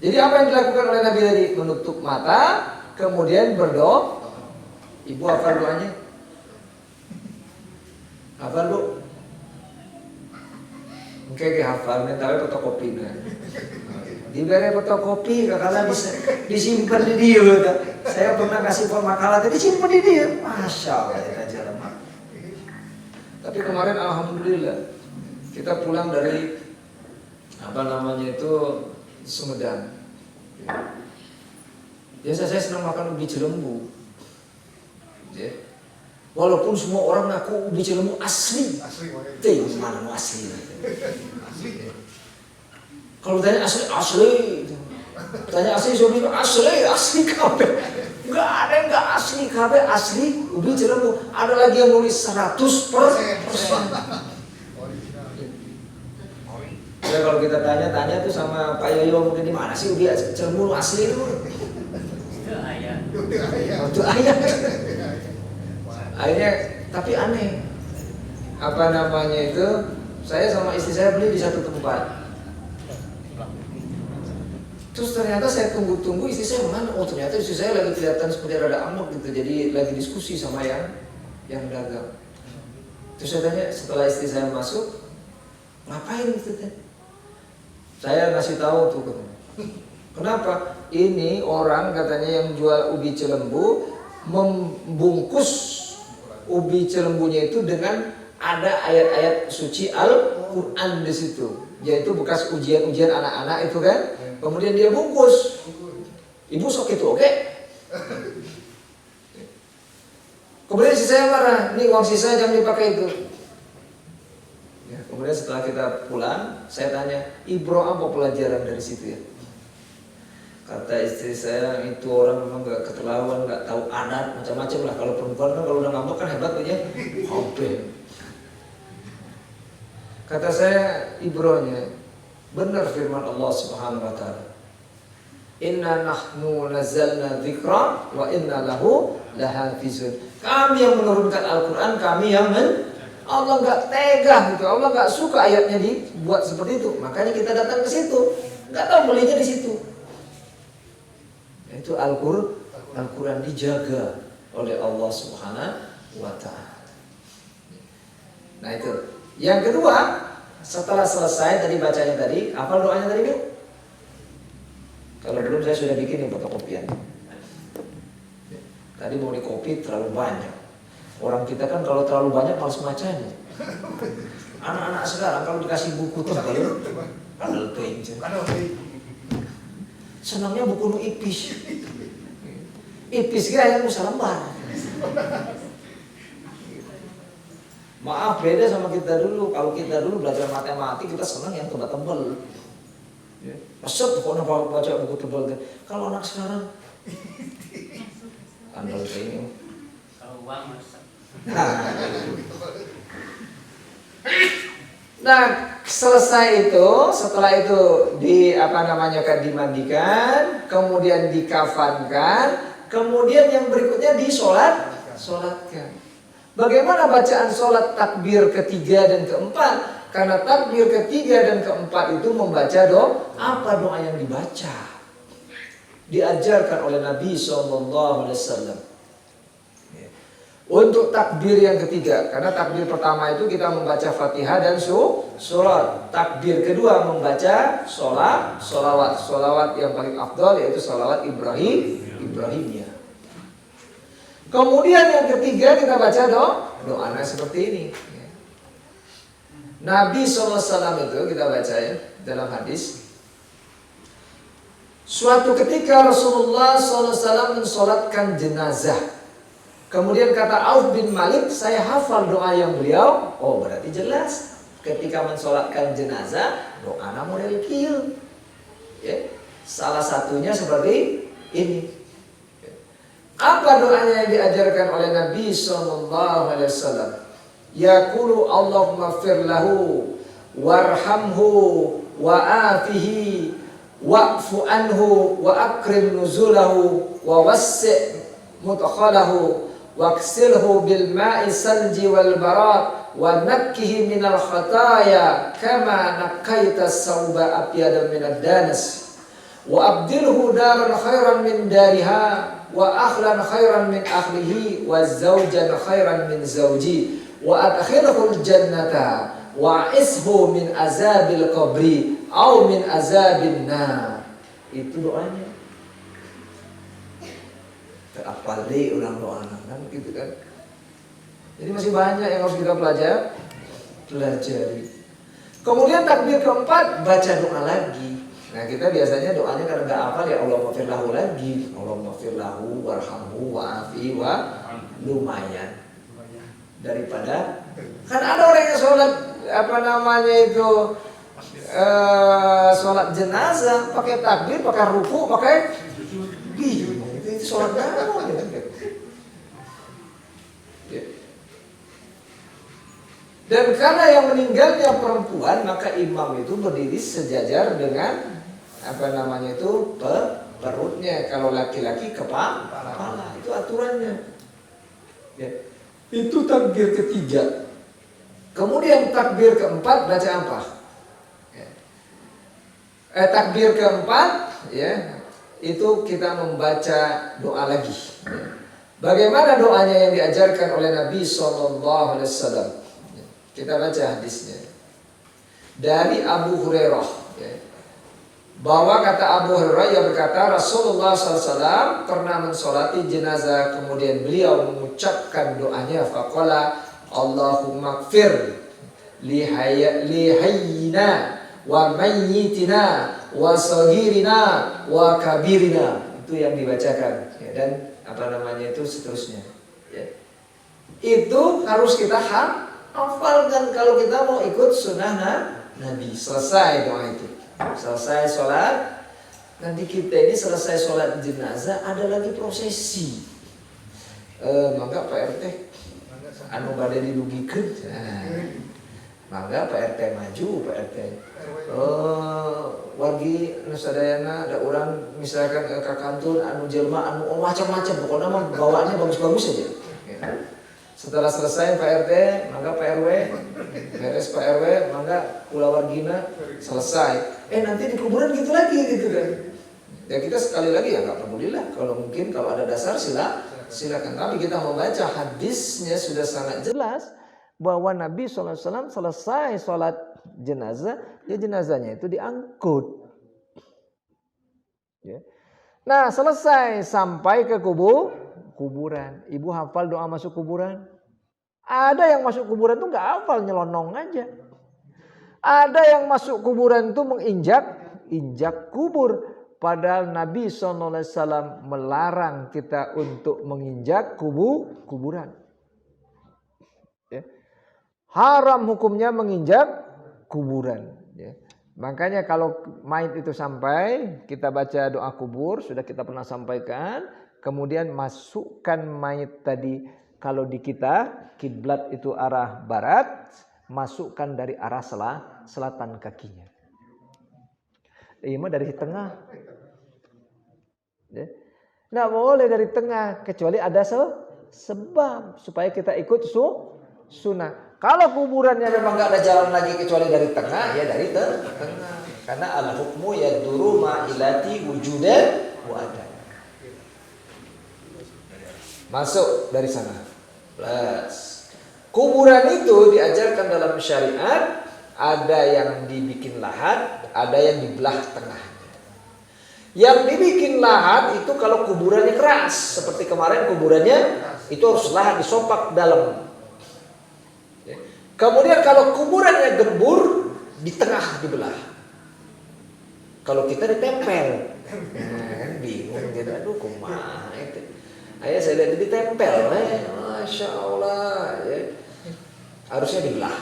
Jadi apa yang dilakukan oleh Nabi tadi? Menutup mata, kemudian berdoa. Ibu hafal doanya? Hafal bu? Oke, hafal, tapi fotokopi nah. Diberi fotokopi, karena bisa disimpan di dia. Saya pernah kasih makalah tadi disimpan di dia. Masya Allah, ya lemah. Tapi kemarin alhamdulillah kita pulang dari Sumedang. Biasa saya senang makan ubi cilembu. Ya. Walaupun semua orang ngaku ubi cilembu asli. Mana mau asli? Kalau tanya asli. Tanya asli, asli kabeh. Enggak ada yang enggak asli kabeh, asli ubi cilembu. Ada lagi yang nulis 100%. Ya kalau kita tanya tuh sama Pak Yoyo mungkin di mana sih ubi cilembu asli itu? Itu ayah. Akhirnya, tapi aneh. Saya sama istri saya beli di satu tempat. Terus ternyata saya tunggu-tunggu, istri saya mana? Oh ternyata istri saya lagi kelihatan seperti rada amok gitu. Jadi lagi diskusi sama yang dagang. Terus saya tanya, setelah istri saya masuk, ngapain gitu teh? Saya ngasih tahu tuh, kenapa? Ini orang katanya yang jual ubi cilembu membungkus ubi cilembunya itu dengan ada ayat-ayat suci Al-Quran di situ, yaitu bekas ujian-ujian anak-anak itu kan. Kemudian dia bungkus. Ibu sok itu oke? Kemudian si saya marah, ini uang sisa jangan dipakai itu. Ya, kemudian setelah kita pulang, saya tanya, Ibro apa pelajaran dari situ ya? Kata istri saya, itu orang memang gak keterlaluan, gak tahu adat, macam-macam lah. Kalau perempuan kan kalau udah ngambek kan hebat aja. Hampir. Kata saya, Ibronya, benar firman Allah Subhanahu wa taala. Inna nahnu nazzalna dzikra wa inna lahu lahafizun. Kami yang menurunkan Al-Qur'an, kami yang Allah enggak tega gitu. Allah enggak suka ayatnya dibuat seperti itu. Makanya kita datang ke situ. Enggak tahu belinya di situ. Itu Al-Quran dijaga oleh Allah Subhanahu wa ta'ala. Nah itu. Yang kedua, setelah selesai tadi bacanya tadi, hafal doanya tadi Bu? Kalau belum saya sudah bikin yang fotokopian. Tadi mau dikopi terlalu banyak. Orang kita kan kalau terlalu banyak malas bacanya. Anak-anak sekarang kalau dikasih buku tebal, kadal teuing. Senangnya buku nu ipis. Ipis kira yang usah lembar. Maaf beda sama kita dulu. Kalau kita dulu belajar matematik kita senang yang tebal-tebal. Resep pokoknya kalau baca buku tebal. Kalau anak sekarang andal ini. Kalau uang resep. Nah, selesai itu, setelah itu dimandikan, kemudian dikafankan, kemudian yang berikutnya disolatkan. Bagaimana bacaan sholat takbir ketiga dan keempat? Karena takbir ketiga dan keempat itu membaca doa. Apa doa yang dibaca? Diajarkan oleh Nabi SAW. Untuk takbir yang ketiga, karena takbir pertama itu kita membaca Fatihah dan surat. Takbir kedua membaca solawat. Solawat yang paling afdal yaitu solawat Ibrahimiyah. Kemudian yang ketiga kita baca doanya seperti ini. Nabi SAW itu kita baca ya dalam hadis. Suatu ketika Rasulullah SAW mensolatkan jenazah. Kemudian kata Auf bin Malik, saya hafal doa yang beliau. Oh berarti jelas. Ketika mensolatkan jenazah, doanya model kieu. Ya. Salah satunya seperti ini. Apa doanya yang diajarkan oleh Nabi SAW? Yaqulu Allahumma fir lahu warhamhu wa'afihi wa'fu anhu wa akrim nuzulahu wa wassi' mudkhalahu waksilhu bil ma'i salji wal barat wa nakkihi minal khataya kama nakkaita sawba abyada minad danas wa abdilhu daran khairan min dariha wa akhlan khairan min akhlihi wa zawjan khairan min zawji wa adkhilhul jannata wa ishu min azabil qabri au min azabin nar. Itu doanya. Terapal deh ulang doa kan gitu kan. Jadi masih banyak yang harus kita pelajari. Kemudian takbir keempat baca doa lagi. Nah kita biasanya doanya karena nggak hafal ya Allah maghfir lahu lagi, Allah maghfir lahu warhamhu wa'afi wa lumayan daripada kan ada orang yang sholat sholat jenazah pakai takbir, pakai ruku, pakai itu sholat apa gitu. Dan karena yang meninggalnya perempuan maka imam itu berdiri sejajar dengan perutnya. Kalau laki-laki kepala. Itu aturannya. Ya. Itu takbir ketiga. Kemudian takbir keempat baca apa? Ya. Takbir keempat ya itu kita membaca doa lagi. Ya. Bagaimana doanya yang diajarkan oleh Nabi SAW? Kita baca hadisnya dari Abu Hurairah. Ya. Bahwa kata Abu Hurairah yang berkata Rasulullah SAW pernah mensolati jenazah, kemudian beliau mengucapkan doanya faqala Allahumma gfir li hayyina wa mayyitina wa saghirina wa kabirina. Itu yang dibacakan ya, dan itu seterusnya ya. Itu harus kita hafalkan kalau kita mau ikut sunnah Nabi. Selesai doa itu. Selesai sholat, nanti kita ini selesai sholat jenazah ada lagi prosesi. Maka Pak RT anu bade didugikeun. Maka Pak RT maju, Pak RT. Wargi nu sadayana ada orang misalkan ke kantun anu jelma anu macam-macam pokoknya mah bawaannya bagus-bagus aja. Setelah selesai Pak RT, maka Pak RW, beres Pak RW, maka kula wargina selesai. Nanti di kuburan gitu lagi gitu kan. Ya kita sekali lagi ya nggak pedulilah. Kalau mungkin kalau ada dasar silakan. Tapi kita membaca hadisnya sudah sangat jelas bahwa Nabi SAW selesai sholat jenazah, ya jenazahnya itu diangkut. Ya. Nah selesai sampai ke kuburan. Ibu hafal doa masuk kuburan? Ada yang masuk kuburan tuh nggak hafal, nyelonong aja. Ada yang masuk kuburan tuh injak kubur. Padahal Nabi SAW melarang kita untuk menginjak kuburan. Ya. Haram hukumnya menginjak kuburan. Ya. Makanya kalau mayit itu sampai, kita baca doa kubur, sudah kita pernah sampaikan. Kemudian masukkan mayit tadi, kalau di kita kiblat itu arah barat, masukkan dari arah selatan kakinya. Ini mah dari tengah. Ya. Nggak boleh dari tengah kecuali ada sebab supaya kita ikut sunnah. Kalau kuburannya memang nggak ada jalan lagi kecuali dari tengah, ya dari tengah. Karena al-hukmu yaduru ma'ilati wujudan wa ada. Masuk dari sana. Plus. Kuburan itu diajarkan dalam syariat, ada yang dibikin lahat, ada yang dibelah tengah. Yang dibikin lahat itu kalau kuburannya keras, seperti kemarin kuburannya itu harus lahat disopak dalam. Kemudian kalau kuburannya gembur, di tengah dibelah. Kalau kita ditempel, bingung gitu, aduh kumaha itu. Ayah saya lihat ditempel, masya Allah, ya. Harusnya dibelah.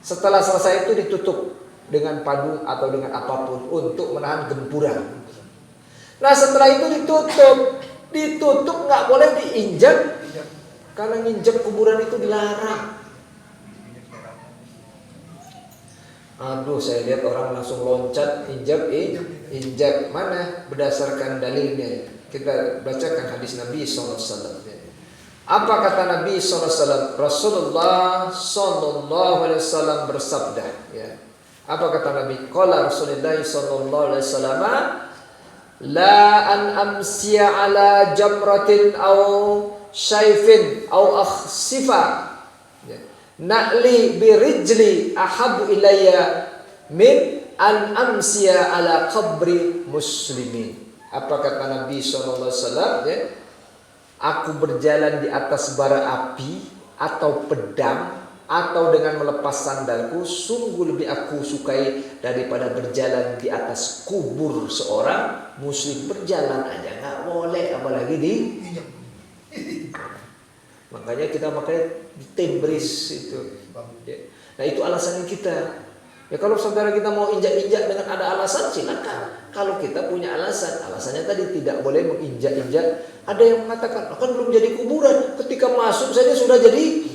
Setelah selesai itu ditutup dengan padu atau dengan apapun untuk menahan gempuran. Nah setelah itu ditutup nggak boleh diinjak, karena nginjak kuburan itu dilarang. Aduh, saya lihat orang langsung loncat, injak mana berdasarkan dalilnya. Kita bacakan hadis Nabi SAW. Apa kata Nabi SAW? Rasulullah SAW bersabda. Ya. Apa kata Nabi? Qala Rasulullah SAW, la an amsiya ala jamratin aw syayfin aw akhsifa. Na'li birijli ahabu ilayya min an amsiya ala qabri muslimin. Apa kata Nabi SAW? Ya? Aku berjalan di atas bara api atau pedang atau dengan melepas sandalku, sungguh lebih aku sukai daripada berjalan di atas kubur seorang muslim. Berjalan aja nggak boleh, apalagi di. Makanya kita pakai tembris itu. Nah itu alasannya kita. Ya kalau saudara kita mau injak-injak dengan ada alasan, silakan. Kalau kita punya alasannya tadi tidak boleh menginjak-injak. Ada yang mengatakan, kan belum jadi kuburan. Ketika masuk saja sudah jadi.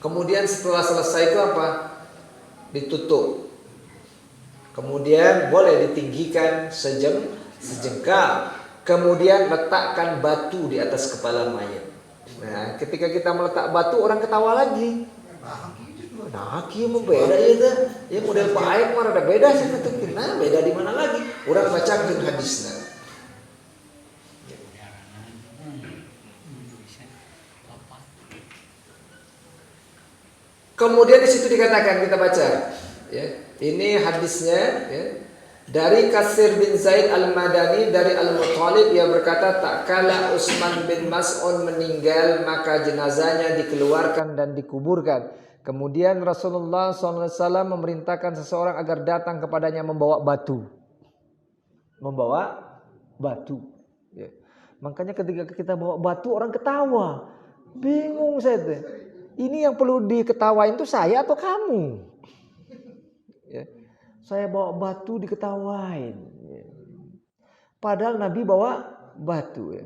Kemudian setelah selesai itu apa? Ditutup. Kemudian boleh ditinggikan sejengkal. Kemudian letakkan batu di atas kepala mayat. Nah, ketika kita meletak batu, orang ketawa lagi. Nah, kieu beda ya teh. Ya model paek mah ada beda sih tuh. Nah, beda di mana lagi? Urang bacakeun hadisna. Kemudian di situ dikatakan, kita baca ya. Ini hadisnya ya. Dari Kasir bin Zaid al-Madani dari Al-Muttalib, ia berkata, tak kala Utsman bin Mas'un meninggal, maka jenazahnya dikeluarkan dan dikuburkan. Kemudian Rasulullah SAW memerintahkan seseorang agar datang kepadanya membawa batu. Ya. Makanya ketika kita bawa batu, orang ketawa. Bingung saya tuh. Ini yang perlu diketawain itu saya atau kamu? Ya. Saya bawa batu diketawain. Padahal Nabi bawa batu. Ya.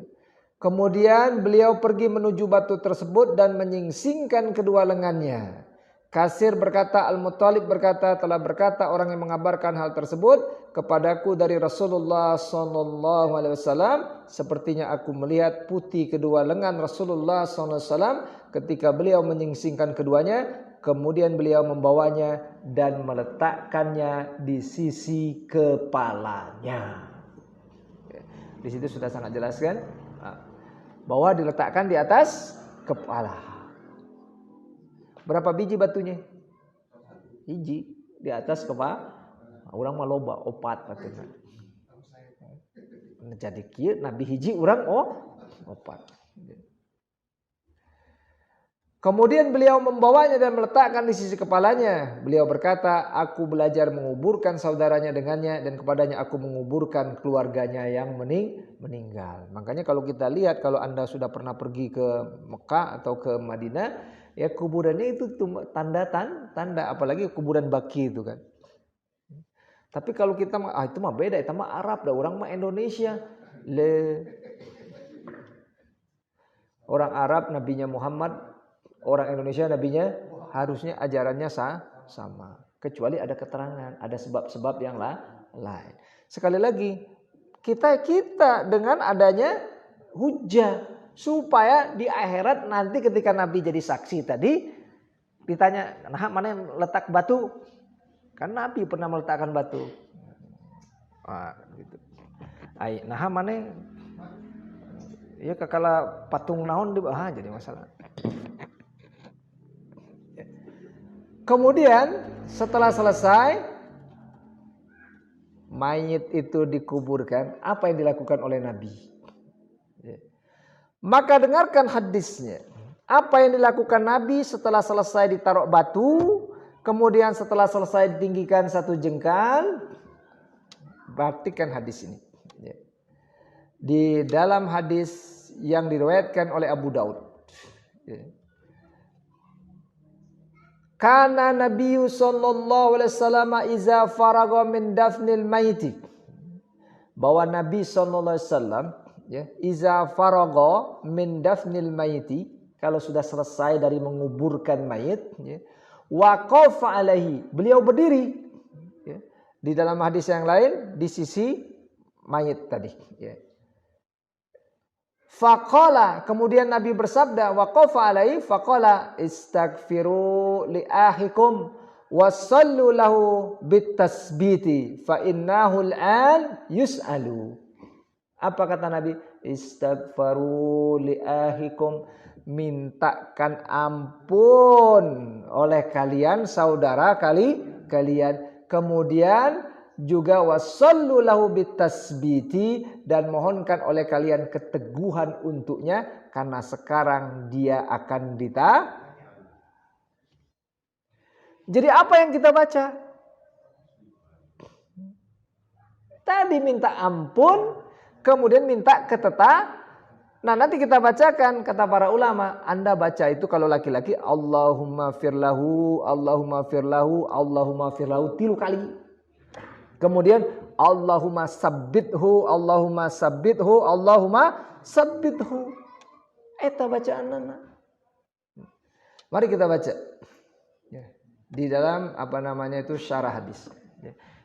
Kemudian beliau pergi menuju batu tersebut dan menyingsingkan kedua lengannya. Kasir berkata, Al-Muttalib berkata, telah berkata orang yang mengabarkan hal tersebut kepadaku dari Rasulullah SAW. Sepertinya aku melihat putih kedua lengan Rasulullah SAW ketika beliau menyingsingkan keduanya. Kemudian beliau membawanya dan meletakkannya di sisi kepalanya. Di situ sudah sangat jelas kan? Bahwa diletakkan di atas kepala. Berapa biji batunya? Hiji di atas kepala. Orang mah loba opat katanya. Jadi kieu Nabi hiji orang opat. Kemudian beliau membawanya dan meletakkan di sisi kepalanya. Beliau berkata, aku belajar menguburkan saudaranya dengannya dan kepadanya aku menguburkan keluarganya yang meninggal. Makanya kalau kita lihat, kalau Anda sudah pernah pergi ke Mekah atau ke Madinah, ya kuburannya itu tanda, apalagi kuburan baki itu kan. Tapi kalau kita itu mah beda, itu mah Arab, dah orang mah Indonesia. Orang Arab nabinya Muhammad, orang Indonesia nabinya harusnya ajarannya sama. Kecuali ada keterangan, ada sebab-sebab yang lain. Sekali lagi, kita dengan adanya hujah, supaya di akhirat nanti ketika Nabi jadi saksi tadi ditanya, nah mana yang letak batu? Kan Nabi pernah meletakkan batu. Gitu. Nah mana ya kakala patung naon di jadi masalah. Kemudian setelah selesai mayit itu dikuburkan, apa yang dilakukan oleh Nabi? Maka dengarkan hadisnya. Apa yang dilakukan Nabi setelah selesai ditaruh batu, kemudian setelah selesai ditinggikan 1 jengkal? Perhatikan hadis ini. Di dalam hadis yang diriwayatkan oleh Abu Daud. Kana Nabi sallallahu alaihi wasallam iza faragha min dafnil maiti. Bahwa Nabi sallallahu alaihi wasallam iza faragha min dafnil maiti, kalau sudah selesai dari menguburkan mayit, waqafa alaihi, beliau berdiri di dalam hadis yang lain di sisi mayit tadi. Faqala, kemudian Nabi bersabda, waqafa alaihi faqala istaghfiru li ahikum wasallu lahu bitasbiti fa innahu al-an yus'alu. Apa kata Nabi? Istaghfaru li ahikum, mintakan ampun oleh kalian, saudara kalian. Kemudian juga wasallu lahu bitasbiti, dan mohonkan oleh kalian keteguhan untuknya karena sekarang dia akan Jadi apa yang kita baca? Tadi minta ampun, kemudian minta Nah nanti kita bacakan, kata para ulama, Anda baca itu kalau laki-laki Allahumma firlahu, Allahumma firlahu, Allahumma firlahu 3 kali. Kemudian Allahumma sabbithu, Allahumma sabbithu, Allahumma sabbithu. Eta bacaan. Mari kita baca. Di dalam syarah hadis.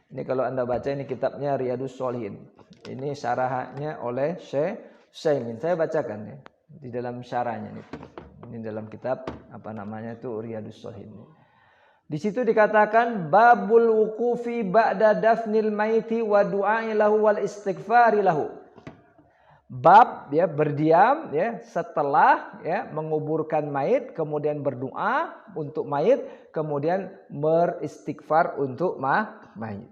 Ini kalau Anda baca, ini kitabnya Riyadhus Shalihin. Ini syarahnya oleh Syekh Utsaimin. Saya bacakan di dalam syarahnya nih. Ini dalam kitab Riyadhus Shalihin. Di situ dikatakan babul wuqufi ba'da dafnil maiti wa du'ai lahu wal istighfari lahu. Bab berdiam setelah menguburkan mayit, kemudian berdoa untuk mayit, kemudian beristighfar untuk mayit.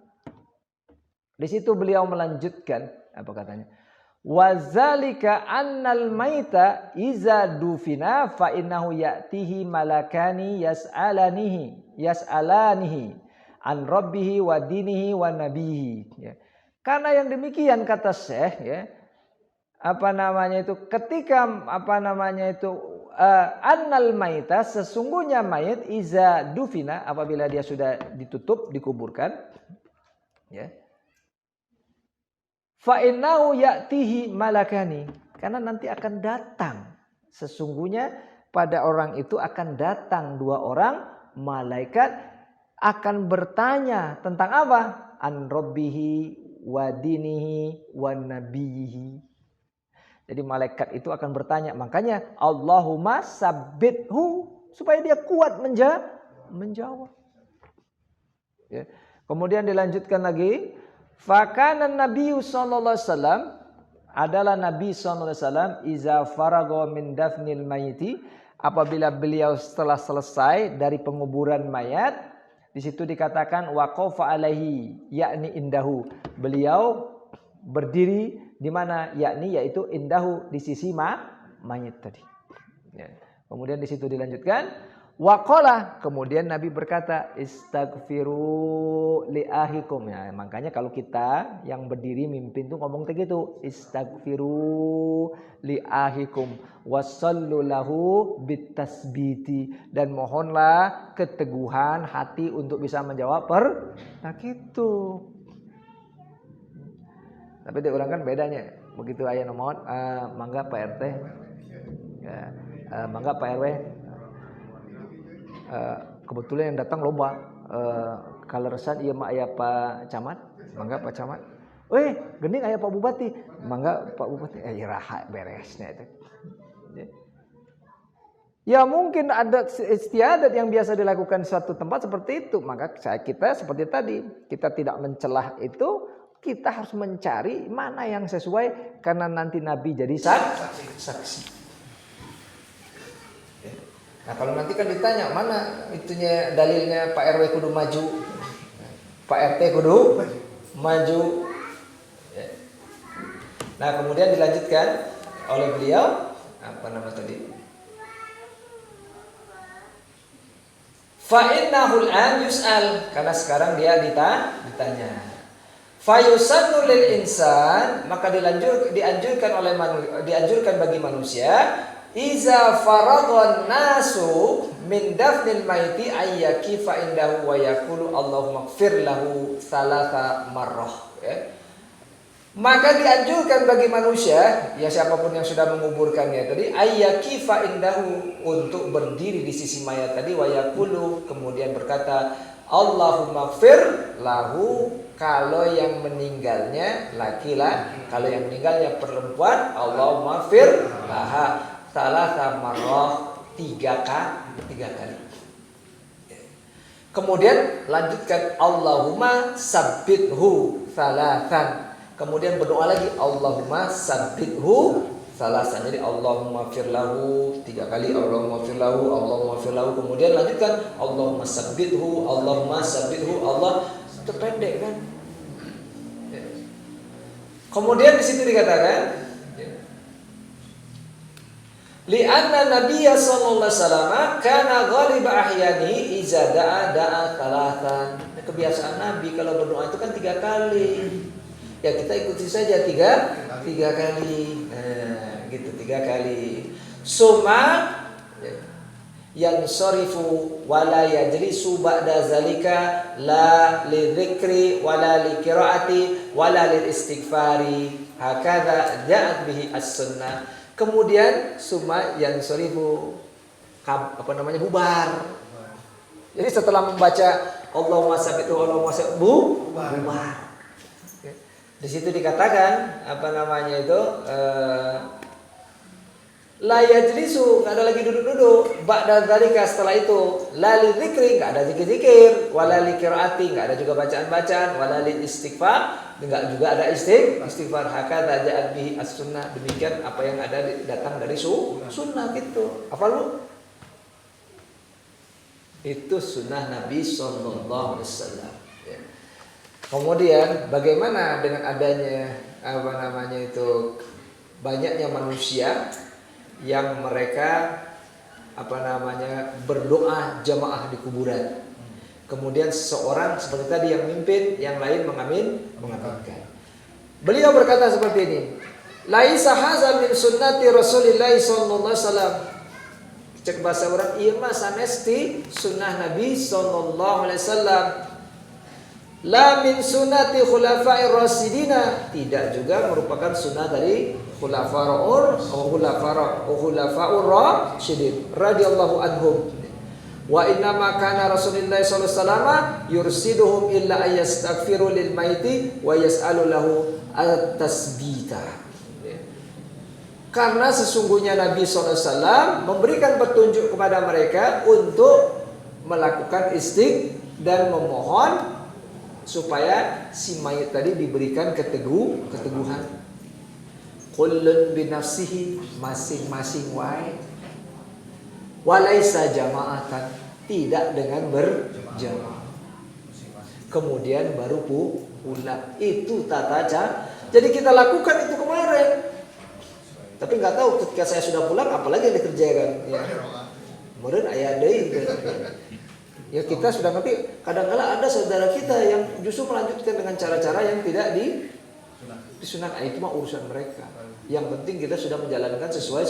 Di situ beliau melanjutkan apa katanya? Wa zalika annal maita iza dufina fa innahu ya'tihi malakani yas'alanihi an rabbihi wa dinihi wa nabihi. Karena yang demikian kata Syekh ketika annal maita, sesungguhnya mayit iza dufina, apabila dia sudah ditutup, dikuburkan, fa innahu ya'tihi malakani, karena nanti akan datang, sesungguhnya pada orang itu akan datang 2 orang malaikat, akan bertanya tentang apa? An rabbihi wa dinihi wa nabiyihi. Jadi malaikat itu akan bertanya, makanya Allahumma sabbithu, supaya dia kuat menjawab. Kemudian dilanjutkan lagi, fakana Nabi sallallahu alaihi wasallam, adalah Nabi sallallahu alaihi wasallam iza faragha min dafnil mayiti, apabila beliau setelah selesai dari penguburan mayat, di situ dikatakan waqafa alaihi, yakni indahu, beliau berdiri di mana, yaitu indahu, di sisi mayit tadi. Kemudian di situ dilanjutkan waqala, kemudian Nabi berkata istaghfiru li ahikum. Makanya kalau kita yang berdiri mimpin tuh ngomong begitu, istaghfiru li ahikum wasallu lahu bitasbiti, dan mohonlah keteguhan hati untuk bisa menjawab gitu. Tapi di orang kan bedanya, begitu aya nomor mangga Pak RT, mangga Pak RW, kebetulan yang datang loba, kaleresan ieu mah aya Pak Camat, mangga Pak Camat, gening aya Pak Bupati. Mangga Pak Bupati, iraha beresnya itu. Ya mungkin ada istiadat yang biasa dilakukan di suatu tempat seperti itu. Maka kita seperti tadi, kita tidak mencelah itu, kita harus mencari mana yang sesuai karena nanti Nabi jadi saksi. Nah kalau nanti kan ditanya mana itunya dalilnya Pak RW kudu maju, Pak RT kudu maju. Nah kemudian dilanjutkan oleh beliau apa nama tadi? Fa'innahul an yus'al, karena sekarang dia ditanya. Fayusannu lil insan, maka dianjurkan bagi manusia iza faradhan nasu min dafnil maiti ayyakifa indahu wa yaqulu Allahumma ighfir lahu thalatha marrah. Maka dianjurkan bagi manusia, ya siapapun yang sudah menguburkannya tadi, ayyakifa indahu, untuk berdiri di sisi mayat tadi, wa yaqulu, kemudian berkata Allahumma ighfir lahu, kalau yang meninggalnya laki-laki, kalau yang meninggalnya perempuan, Allahumma ighfir laha thalatha marrah, 3 kali. Kemudian lanjutkan Allahumma sabbithu thalathan. Kemudian berdoa lagi Allahumma sabbithu thalathan. Jadi Allahumma firlahu 3 kali, Allahumma firlahu, Allahumma firlahu. Kemudian lanjutkan Allahumma sabbithu, Allahumma sabbithu. Allah itu pendek kan? Kemudian di situ dikatakan li'anna nabiyya sallallahu alaihi wasallam kana ghaliba ahyani iza da'a thalathan. Kebiasaan Nabi kalau berdoa itu kan 3 kali. Ya kita ikuti saja 3 kali. Nah, gitu 3 kali. Suma yansarifu wala yajlisu ba'da zalika la lidzikri wala liqiraati wala lil istighfari. Hakadha ja'at bihi as-sunnah. Kemudian suma yansarifu bubar. Jadi setelah membaca Allahumma sabbithu Allahumma sabbithu bubar. Di situ dikatakan la yajlisu, enggak ada lagi duduk-duduk, ba'da dzalika, setelah itu la lidzikri, enggak ada zikir-zikir, wala liqiraati, enggak ada juga bacaan-bacaan, wala lil istighfar, enggak juga ada istighfar. Hakadha ja'at bihi as-sunnah, demikian apa yang ada datang dari sunnah gitu. Apa lu? Itu sunnah Nabi sallallahu alaihi wasallam. Kemudian bagaimana dengan adanya banyaknya manusia yang mereka berdoa jamaah di kuburan. Kemudian seseorang seperti tadi yang mimpin, yang lain mengaminkan. Beliau berkata seperti ini, laisa hadza min sunnati Rasulillah sallallahu alaihi wasallam. Cek bahasa orang, ieu mah sanesti sunnah Nabi sallallahu alaihi wasallam. La min sunnati khulafa'ir rasidina, tidak juga merupakan sunnah dari khulafa'ur rasyidin radhiyallahu anhum. Wa inna ma kana Rasulullah sallallahu alaihi wasallam yursiduhum illa ayastaghfiru lil maiti wa yas'alu lahu at-tasbita. Karena sesungguhnya Nabi sallallahu alaihi wasallam memberikan petunjuk kepada mereka untuk melakukan dan memohon supaya si mayit tadi diberikan keteguhan. Kullun binafsihi, masing-masing wae. Walaisa jama'atan, tidak dengan berjamaah. Kemudian baru pulang. Itu tata cara. Jadi kita lakukan itu kemarin. Tapi nggak tahu ketika saya sudah pulang apalagi yang dikerjakan. Ya. Kemudian ayah deui. Ya kita sudah ngerti, kadang-kala ada saudara kita yang justru melanjutkan dengan cara-cara yang tidak disunat. Itu mah urusan mereka. Yang penting kita sudah menjalankan sesuai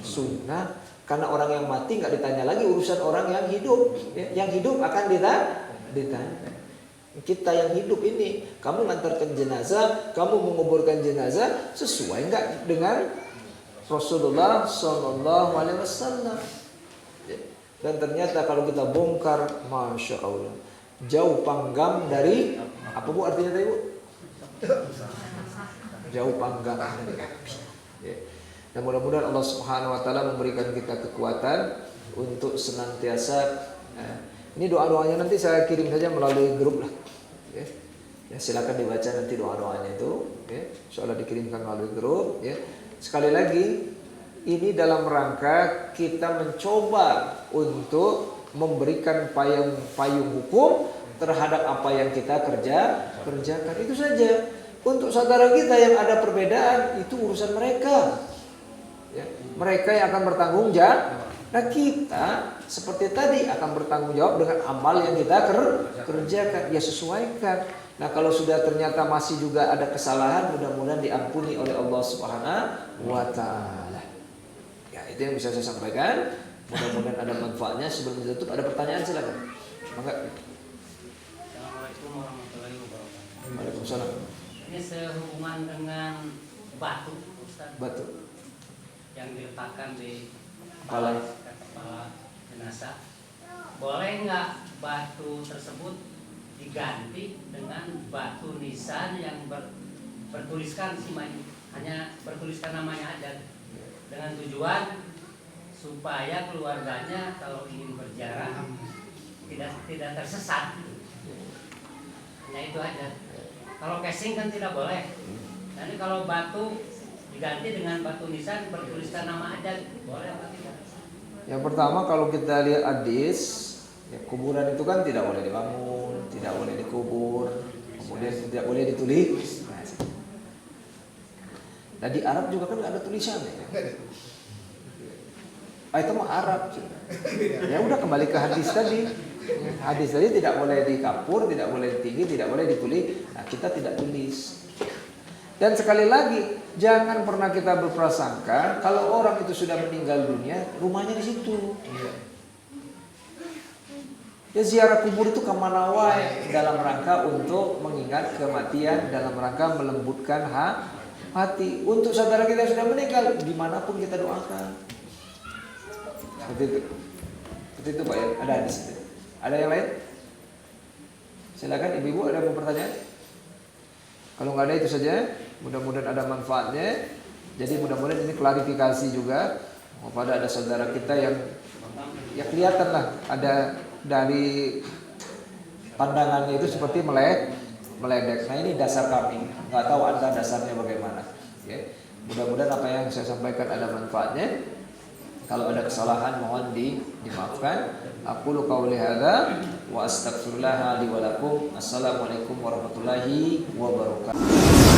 sunnah. Karena orang yang mati nggak ditanya lagi urusan orang yang hidup. Yang hidup akan ditanya. Kita yang hidup ini, kamu mengantarkan jenazah, kamu menguburkan jenazah, sesuai nggak dengan Rasulullah Sallallahu Alaihi Wasallam? Dan ternyata kalau kita bongkar, masya Allah, jauh panggang dari apa bu artinya tadi bu? Jauh panggangan dari api. Ya. Dan mudah-mudahan Allah Subhanahu Wa Taala memberikan kita kekuatan untuk senantiasa. Ini doa-doanya nanti saya kirim saja melalui grup lah. Ya. Ya, silakan dibaca nanti doa-doanya itu. Ya. Soalnya dikirimkan melalui grup. Ya. Sekali lagi, ini dalam rangka kita mencoba untuk memberikan payung hukum terhadap apa yang kita kerjakan. Itu saja. Untuk saudara kita yang ada perbedaan, itu urusan mereka. Ya, mereka yang akan bertanggung jawab. Nah, kita seperti tadi akan bertanggung jawab dengan amal yang kita kerjakan. Ya, sesuaikan. Nah, kalau sudah ternyata masih juga ada kesalahan, mudah-mudahan diampuni oleh Allah Subhanahu wa Ta'ala. Ya, itu yang bisa saya sampaikan. Mudah-mudahan ada manfaatnya. Sebelum ditutup, ada pertanyaan silakan. Mangga. Assalamualaikum warahmatullahi wabarakatuh. Waalaikumsalam. Ini sehubungan dengan batu, Ustaz, Batu. yang diletakkan di Kepala. kepala jenazah. Boleh nggak batu tersebut diganti dengan batu nisan yang bertuliskan hanya bertuliskan namanya aja, dengan tujuan supaya keluarganya kalau ingin berziarah tidak tersesat. Hanya itu aja. Kalau casing kan tidak boleh. Nanti kalau batu diganti dengan batu nisan bertuliskan nama aja, boleh apa tidak? Yang pertama, kalau kita lihat hadis, ya, kuburan itu kan tidak boleh dibangun, tidak boleh dikubur, kemudian tidak boleh ditulis. Nah, di Arab juga kan nggak ada tulisannya. Itu mah Arab. Ya udah, kembali ke hadis tadi. Hadis tadi tidak boleh dikapur, tidak boleh ditinggi, tidak boleh ditulis. Nah, kita tidak tulis. Dan sekali lagi, jangan pernah kita berprasangka kalau orang itu sudah meninggal dunia, rumahnya di situ. Ya, ziarah kubur itu kemana wae, dalam rangka untuk mengingat kematian, dalam rangka melembutkan hati. Untuk saudara kita yang sudah meninggal, dimanapun kita doakan. Seperti itu Pak ya. Ada hadis itu. Ada yang lain? Silakan ibu-ibu, ada yang mau pertanyaan? Kalau nggak ada, itu saja. Mudah-mudahan ada manfaatnya. Jadi mudah-mudahan ini klarifikasi juga kepada ada saudara kita yang ya kelihatan lah ada dari pandangannya itu seperti meledek. Nah, ini dasar kami. Nggak tahu Anda dasarnya bagaimana. Ya. Mudah-mudahan apa yang saya sampaikan ada manfaatnya. Kalau ada kesalahan mohon dimaafkan. Aqulu qauli hadza wa astaghfirullah li wa lakum. Assalamualaikum warahmatullahi wabarakatuh.